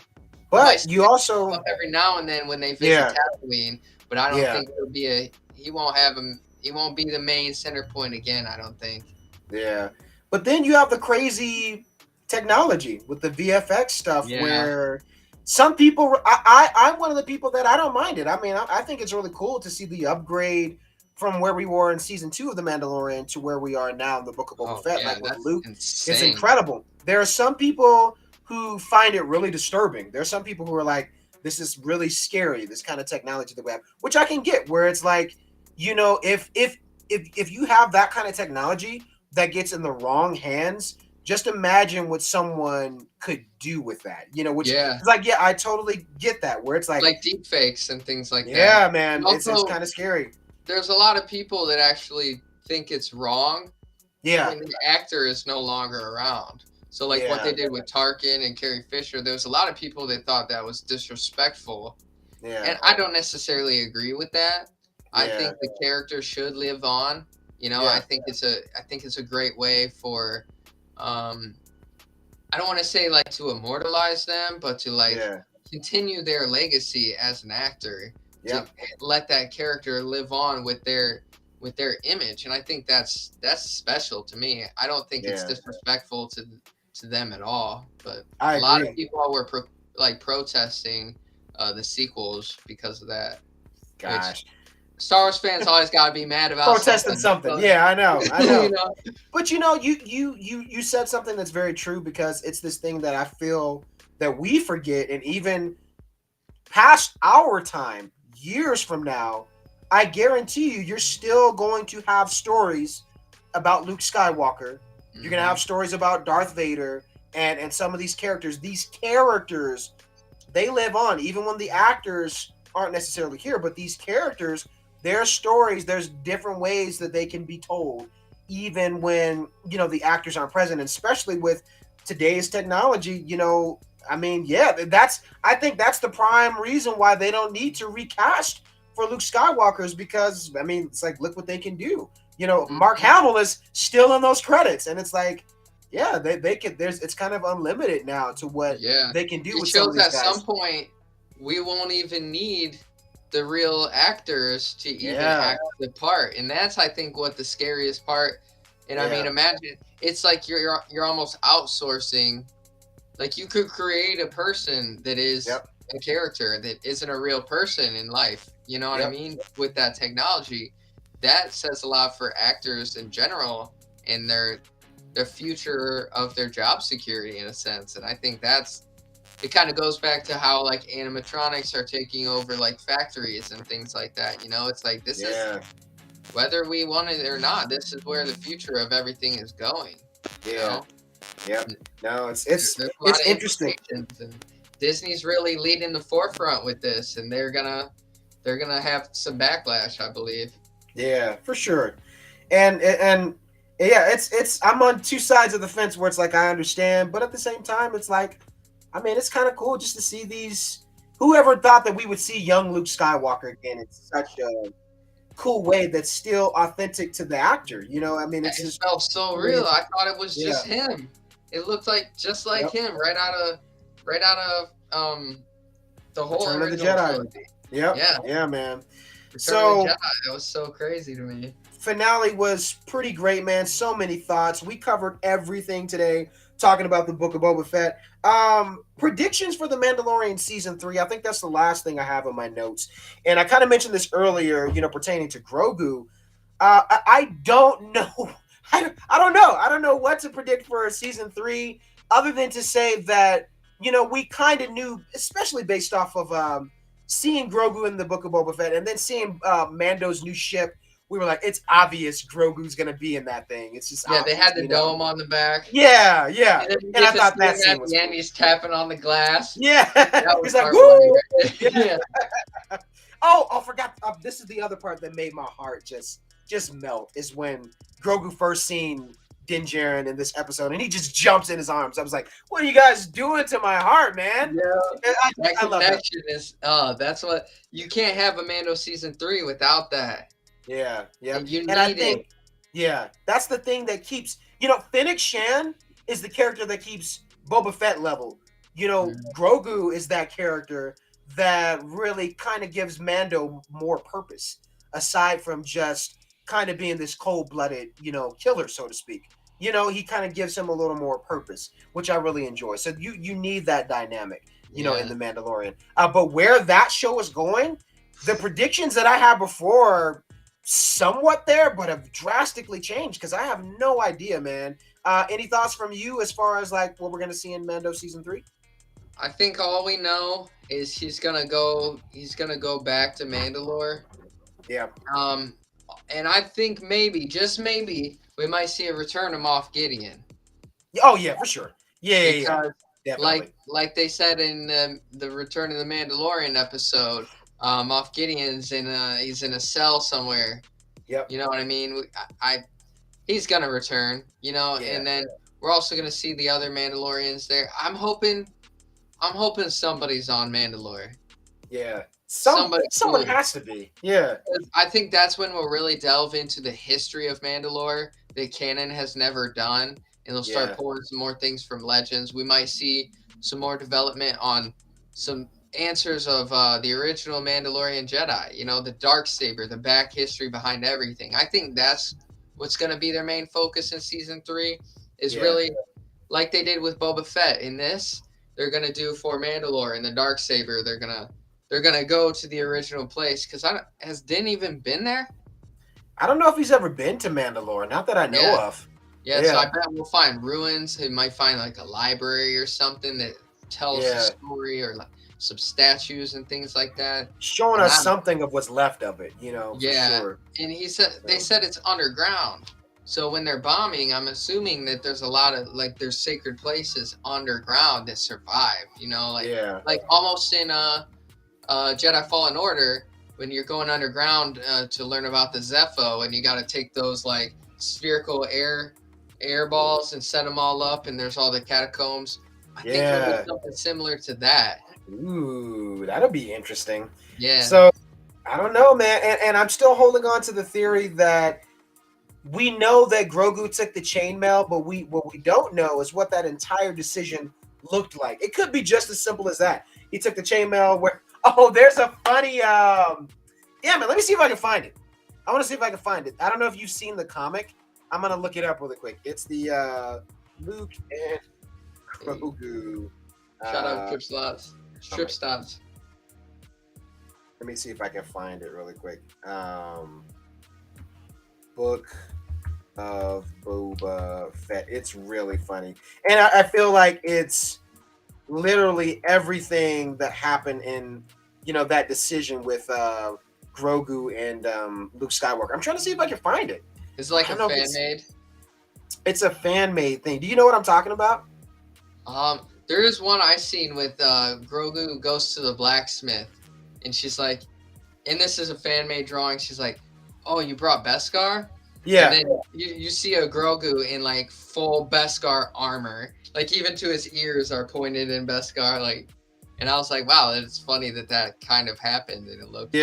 Speaker 1: But you also
Speaker 2: every now and then when they visit Tatooine, but I don't think there'll be he won't be the main center point again, I don't think. Yeah.
Speaker 1: But then you have the crazy technology with the VFX stuff where some people I'm one of the people that I don't mind it. I mean, I think it's really cool to see the upgrade from where we were in season 2 of The Mandalorian to where we are now in the Book of Boba Fett, like with Luke. Insane. It's incredible. There are some people who find it really disturbing. There are some people who are like, this is really scary, this kind of technology that we have, which I can get, where it's like, you know, if you have that kind of technology that gets in the wrong hands, just imagine what someone could do with that, you know, which is like, I totally get that, where it's like
Speaker 2: deep fakes and things like that.
Speaker 1: Yeah, man, also, it's kind of scary.
Speaker 2: There's a lot of people that actually think it's wrong
Speaker 1: Yeah.
Speaker 2: I mean, the actor is no longer around. So, like, what they did with Tarkin and Carrie Fisher, there was a lot of people that thought that was disrespectful.
Speaker 1: Yeah.
Speaker 2: And I don't necessarily agree with that. I think the character should live on. You know, I think it's a great way for, I don't want to say like to immortalize them, but to like continue their legacy as an actor. To let that character live on with their image, and I think that's special to me. I don't think it's disrespectful to them at all. But a lot of people were protesting the sequels because of that.
Speaker 1: Gosh,
Speaker 2: Star Wars fans always got to be mad about
Speaker 1: protesting something.
Speaker 2: But,
Speaker 1: yeah, I know.
Speaker 2: you know?
Speaker 1: But you said something that's very true, because it's this thing that I feel that we forget, and even past our time, years from now, I guarantee you're still going to have stories about Luke Skywalker. Mm-hmm. You're going to have stories about Darth Vader and some of these characters. These characters, they live on, even when the actors aren't necessarily here, but these characters, their stories, there's different ways that they can be told, even when, the actors aren't present, and especially with today's technology, I mean, I think that's the prime reason why they don't need to recast for Luke Skywalker, is because, I mean, it's like, look what they can do. Mark Hamill is still in those credits, and it's like, they can. It's kind of unlimited now to what they can do with some of these guys.
Speaker 2: At some point, we won't even need the real actors to even act the part, and that's, I think, what the scariest part. And I mean, imagine it's like you're almost outsourcing. Like, you could create a person that is a character that isn't a real person in life. You know what I mean? With that technology, that says a lot for actors in general and their future of their job security, in a sense. And I think it kind of goes back to how like animatronics are taking over like factories and things like that. It's like, this is, whether we want it or not, this is where the future of everything is going.
Speaker 1: No, it's interesting.
Speaker 2: And Disney's really leading the forefront with this, and they're gonna have some backlash, I believe.
Speaker 1: Yeah, for sure. And it's I'm on two sides of the fence, where it's like, I understand, but at the same time, it's like, I mean, it's kind of cool just to see these. Whoever thought that we would see young Luke Skywalker again? It's such a cool way that's still authentic to the actor. I mean, it
Speaker 2: felt so real. I thought it was just him. It looked like just like him, right out of the whole
Speaker 1: Return of the Jedi. Yeah, man.
Speaker 2: Return of the Jedi. That was so crazy to me.
Speaker 1: Finale was pretty great, man. So many thoughts. We covered everything today, talking about the Book of Boba Fett. Predictions for the Mandalorian season 3. I think that's the last thing I have in my notes. And I kind of mentioned this earlier, pertaining to Grogu. I don't know. I don't know. I don't know what to predict for season 3, other than to say that, we kind of knew, especially based off of seeing Grogu in the Book of Boba Fett, and then seeing Mando's new ship. We were like, it's obvious Grogu's going to be in that thing. It's just obvious,
Speaker 2: they had the dome on the back.
Speaker 1: Yeah. And I thought that scene was
Speaker 2: cool. He's tapping on the glass.
Speaker 1: Yeah. He's like, woo! Yeah. Oh, I forgot. This is the other part that made my heart just melt, is when Grogu first seen Din Djarin in this episode, and he just jumps in his arms. I was like, what are you guys doing to my heart, man?
Speaker 2: Yeah. I love that. That's what, you can't have a Mando season 3 without that.
Speaker 1: Yeah.
Speaker 2: And I think,
Speaker 1: that's the thing that keeps, Fennec Shan is the character that keeps Boba Fett level. Grogu is that character that really kind of gives Mando more purpose, aside from just kind of being this cold-blooded, killer, so to speak. He kind of gives him a little more purpose, which I really enjoy. So you need that dynamic, in the Mandalorian. But where that show is going, the predictions that I had before are somewhat there, but have drastically changed, because I have no idea, man. Any thoughts from you as far as like what we're gonna see in Mando season 3?
Speaker 2: I think all we know is he's gonna go back to Mandalore.
Speaker 1: Yeah.
Speaker 2: And I think maybe, just maybe, we might see a return of Moff Gideon.
Speaker 1: Oh yeah, for sure. Yeah.
Speaker 2: Definitely. Like they said in the Return of the Mandalorian episode, Moff Gideon's he's in a cell somewhere.
Speaker 1: Yep.
Speaker 2: You know what I mean? he's gonna return, and then we're also gonna see the other Mandalorians there. I'm hoping somebody's on Mandalore.
Speaker 1: Yeah. Someone
Speaker 2: cool.
Speaker 1: has to be. Yeah.
Speaker 2: I think that's when we'll really delve into the history of Mandalore that canon has never done, and they'll start pulling some more things from Legends. We might see some more development on some answers of the original Mandalorian Jedi, the Darksaber, the back history behind everything. I think that's what's going to be their main focus in Season 3 is really like they did with Boba Fett. In this, they're going to do for Mandalore and the Darksaber. They're going to go to the original place because has Din even been there?
Speaker 1: I don't know if he's ever been to Mandalore, not that I know of.
Speaker 2: Yeah, so I bet we'll find ruins. We might find like a library or something that tells the story, or like some statues and things like that.
Speaker 1: Showing us something of what's left of it, for sure.
Speaker 2: And they said it's underground. So when they're bombing, I'm assuming that there's a lot of there's sacred places underground that survive, like almost in Jedi Fallen Order, when you're going underground to learn about the Zepho, and you got to take those spherical air balls and set them all up, and there's all the catacombs. I think it'll be something similar to that.
Speaker 1: Ooh, that'll be interesting.
Speaker 2: Yeah.
Speaker 1: So I don't know, man, and I'm still holding on to the theory that we know that Grogu took the chainmail, but what we don't know is what that entire decision looked like. It could be just as simple as that. He took the chainmail where. Oh, there's a funny. Yeah, man. Let me see if I can find it. I want to see if I can find it. I don't know if you've seen the comic. I'm gonna look it up really quick. It's the Luke and Grogu.
Speaker 2: Shout out Strip Stops.
Speaker 1: Let me see if I can find it really quick. Book of Boba Fett. It's really funny, and I feel like it's literally everything that happened in that decision with Grogu and Luke Skywalker. I'm trying to see if I can find it.
Speaker 2: It's like a fan made.
Speaker 1: It's a fan made thing. Do you know what I'm talking about?
Speaker 2: There is one I seen with Grogu goes to the blacksmith, and she's like, and this is a fan made drawing. She's like, "Oh, you brought Beskar?"
Speaker 1: Yeah.
Speaker 2: And then you see a Grogu in full Beskar armor. Even to his ears are pointed in Beskar, and I was like, wow, it's funny that kind of happened, and it looked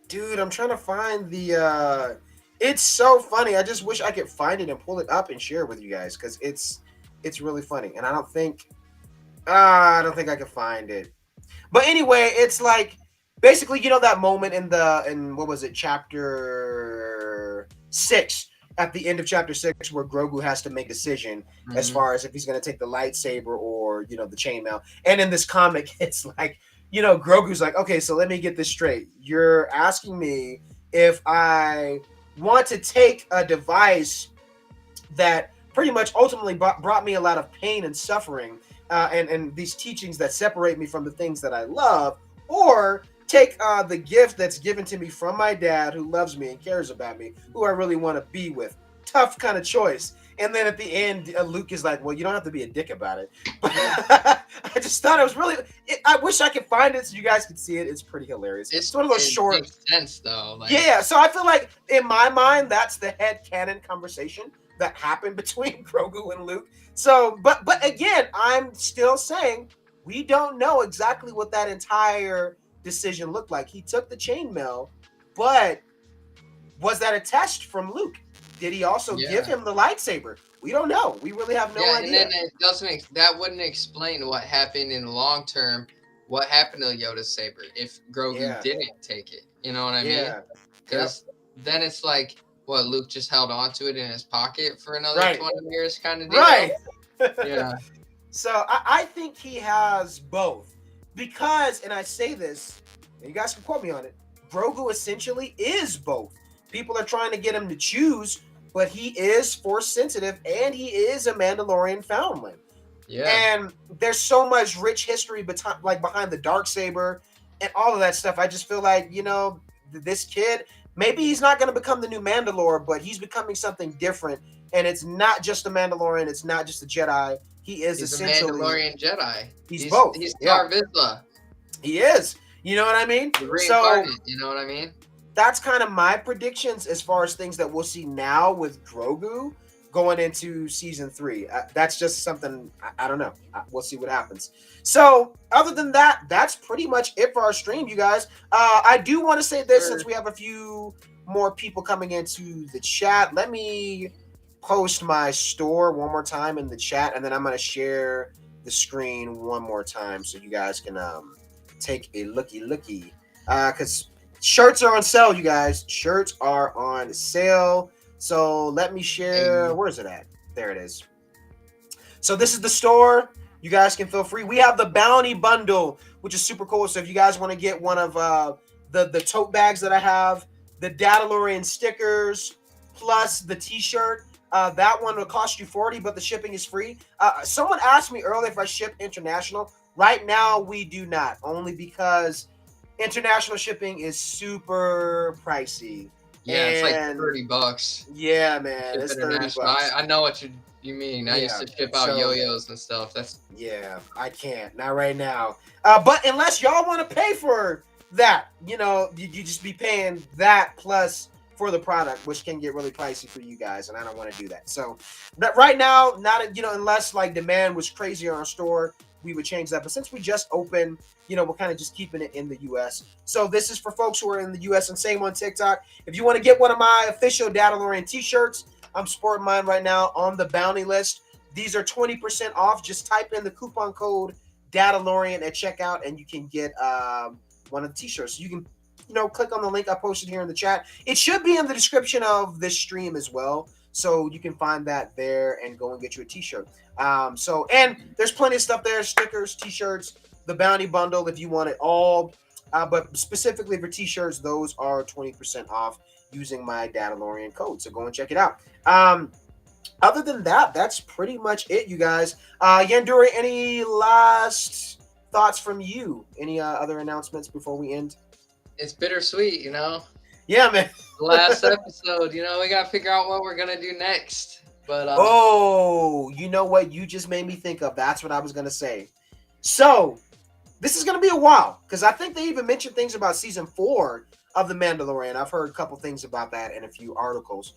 Speaker 1: Dude, I'm trying to find the it's so funny. I just wish I could find it and pull it up and share it with you guys, because it's really funny, and I don't think I can find it. But anyway, it's basically, that moment in what was it, chapter 6, at the end of chapter 6, where Grogu has to make a decision as far as if he's going to take the lightsaber or, the chainmail. And in this comic, it's Grogu's like, okay, so let me get this straight. You're asking me if I want to take a device that pretty much ultimately brought me a lot of pain and suffering, and these teachings that separate me from the things that I love, or take the gift that's given to me from my dad, who loves me and cares about me, who I really want to be with. Tough kind of choice. And then at the end, Luke is like, well, you don't have to be a dick about it. But I just thought it was really... I wish I could find it so you guys could see it. It's pretty hilarious. It's one of those short...
Speaker 2: It makes sense, though.
Speaker 1: Yeah, so I feel like, in my mind, that's the headcanon conversation that happened between Grogu and Luke. So, but again, I'm still saying we don't know exactly what that entire decision looked like. He took the chainmail, but was that a test from Luke? Did he also give him the lightsaber? We don't know. We really have no idea.
Speaker 2: And then that wouldn't explain what happened in the long term. What happened to Yoda's saber if Grogu didn't take it? You know what I mean? Because then it's like, what, Luke just held on to it in his pocket for another 20 years, kind of deal.
Speaker 1: Right.
Speaker 2: Yeah.
Speaker 1: So I think he has both. Because, and I say this, and you guys can quote me on it, Grogu essentially is both. People are trying to get him to choose, but he is force sensitive, and he is a Mandalorian foundling. Yeah. And there's so much rich history behind the Darksaber and all of that stuff. I just feel like, this kid, maybe he's not going to become the new Mandalore, but he's becoming something different. And it's not just a Mandalorian. It's not just a Jedi. He's essentially
Speaker 2: a Mandalorian Jedi.
Speaker 1: He's both.
Speaker 2: He's Tar Vizsla.
Speaker 1: He is. You know what I mean?
Speaker 2: So, you know what I mean?
Speaker 1: that's kind of my predictions as far as things that we'll see now with Grogu going into season 3. That's just something I don't know. We'll see what happens. So other than that, that's pretty much it for our stream, you guys. I do want to say this since we have a few more people coming into the chat. Let me post my store one more time in the chat, and then I'm going to share the screen one more time so you guys can take a looky because shirts are on sale, you guys. Shirts are on sale. So let me share. Where is it at? There it is. So this is the store. You guys can feel free. We have the Bounty Bundle, which is super cool. So if you guys want to get one of the tote bags that I have, the Mandalorian stickers, plus the t-shirt, that one will cost you $40, but the shipping is free. Someone asked me earlier if I ship international. Right now, we do not, only because international shipping is super pricey.
Speaker 2: Yeah, it's like $30.
Speaker 1: Yeah, man, it's $30.
Speaker 2: I know what you mean. I used to ship out yo-yos and stuff.
Speaker 1: I can't, not right now. But unless y'all want to pay for that, you just be paying that plus for the product, which can get really pricey for you guys, and I don't want to do that. So right now, not unless like demand was crazy on our store, we would change that. But since we just opened, we're kind of just keeping it in the US. So this is for folks who are in the US, and same on TikTok. If you want to get one of my official Mandalorian t-shirts, I'm sporting mine right now on the bounty list. These are 20% off. Just type in the coupon code Mandalorian at checkout, and you can get one of the t-shirts. So you can click on the link I posted here in the chat. It should be in the description of this stream as well, so you can find that there and go and get you a t-shirt. And there's plenty of stuff there: stickers, t-shirts, the Bounty Bundle if you want it all. But specifically for t-shirts, those are 20% off using my Mandalorian code. So go and check it out. Other than that, that's pretty much it, you guys. Yanduri, any last thoughts from you? Any other announcements before we end?
Speaker 2: It's bittersweet,
Speaker 1: Yeah, man.
Speaker 2: Last episode, we got to figure out what we're going to do next. But
Speaker 1: you know what you just made me think of? That's what I was going to say. So, this is going to be a while, because I think they even mentioned things about season 4 of The Mandalorian. I've heard a couple things about that in a few articles.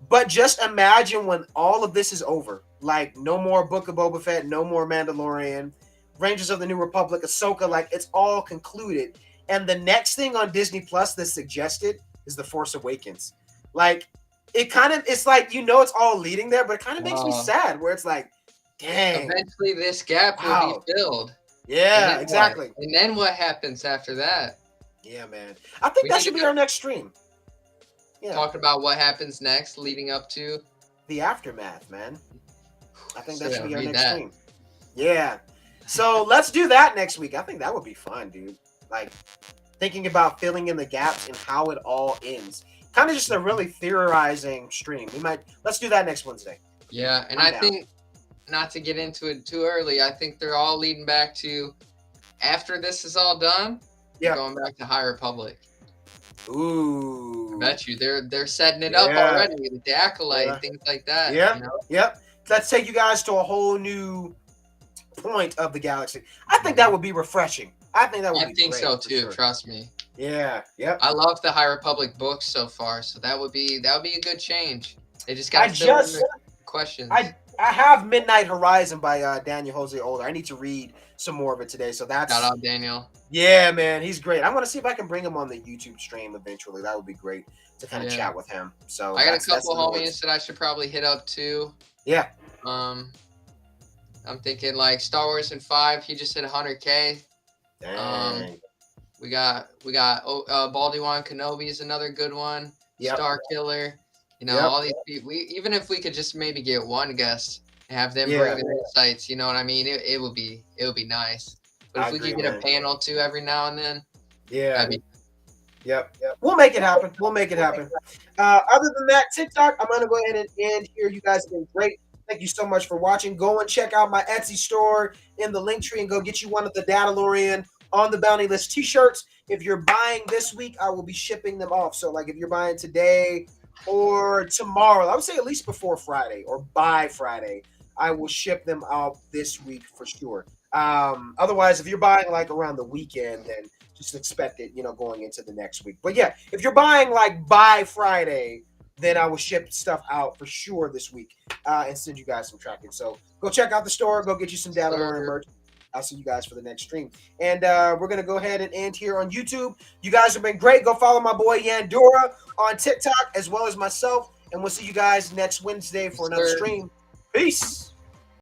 Speaker 1: But just imagine when all of this is over. Like, no more Book of Boba Fett, no more Mandalorian, Rangers of the New Republic, Ahsoka, like, it's all concluded. And the next thing on Disney Plus that's suggested is The Force Awakens. Like, it's like, it's all leading there, but it kind of makes me sad, where it's like, dang.
Speaker 2: Eventually this gap will be filled.
Speaker 1: Yeah, exactly.
Speaker 2: And then what happens after that?
Speaker 1: Yeah, man. I think that should be our next stream.
Speaker 2: Yeah. Talk about what happens next leading up to
Speaker 1: the aftermath, man. I think that should be our next stream. Yeah. So let's do that next week. I think that would be fun, dude. Like, thinking about filling in the gaps and how it all ends. Kind of just a really theorizing stream. Let's do that next Wednesday.
Speaker 2: Yeah, and I think, not to get into it too early, I think they're all leading back to, after this is all done, going back to High Republic.
Speaker 1: Ooh.
Speaker 2: I bet you they're setting it up already with the Acolyte, things like that.
Speaker 1: Yeah. Yep. Let's take you guys to a whole new point of the galaxy. I think that would be refreshing. I think great,
Speaker 2: so too.
Speaker 1: Sure.
Speaker 2: Trust me.
Speaker 1: Yeah. Yep.
Speaker 2: I love the High Republic books so far, so that would be a good change. They just got to questions.
Speaker 1: I have Midnight Horizon by Daniel Jose Older. I need to read some more of it today. So that's
Speaker 2: shout out Daniel.
Speaker 1: Yeah, man, he's great. I want to see if I can bring him on the YouTube stream eventually. That would be great to kind of chat with him. So
Speaker 2: I got a couple homies that I should probably hit up too.
Speaker 1: Yeah.
Speaker 2: I'm thinking like Star Wars in 5. He just hit 100K.
Speaker 1: Dang.
Speaker 2: We got Baldy-Wan Kenobi is another good one. Yep. Star Killer. All these people. Even if we could just maybe get one guest and have them bring their insights, you know what I mean? It would be nice. But if we could get a panel too every now and then,
Speaker 1: Yep. We'll make it happen. Other than that, TikTok, I'm gonna go ahead and end here. You guys have been great. Thank you so much for watching. Go and check out my Etsy store in the link tree and go get you one of the Mandalorian on the Bounty List t-shirts. If you're buying this week, I will be shipping them off. So like if you're buying today or tomorrow, I would say at least before Friday or by Friday, I will ship them out this week for sure. Otherwise, if you're buying like around the weekend, then just expect it, going into the next week. But yeah, if you're buying like by Friday, then I will ship stuff out for sure this week and send you guys some tracking. So go check out the store. Go get you some Mandalorian merch. I'll see you guys for the next stream. And we're going to go ahead and end here on YouTube. You guys have been great. Go follow my boy Yandora on TikTok as well as myself. And we'll see you guys next Wednesday for another stream. Peace.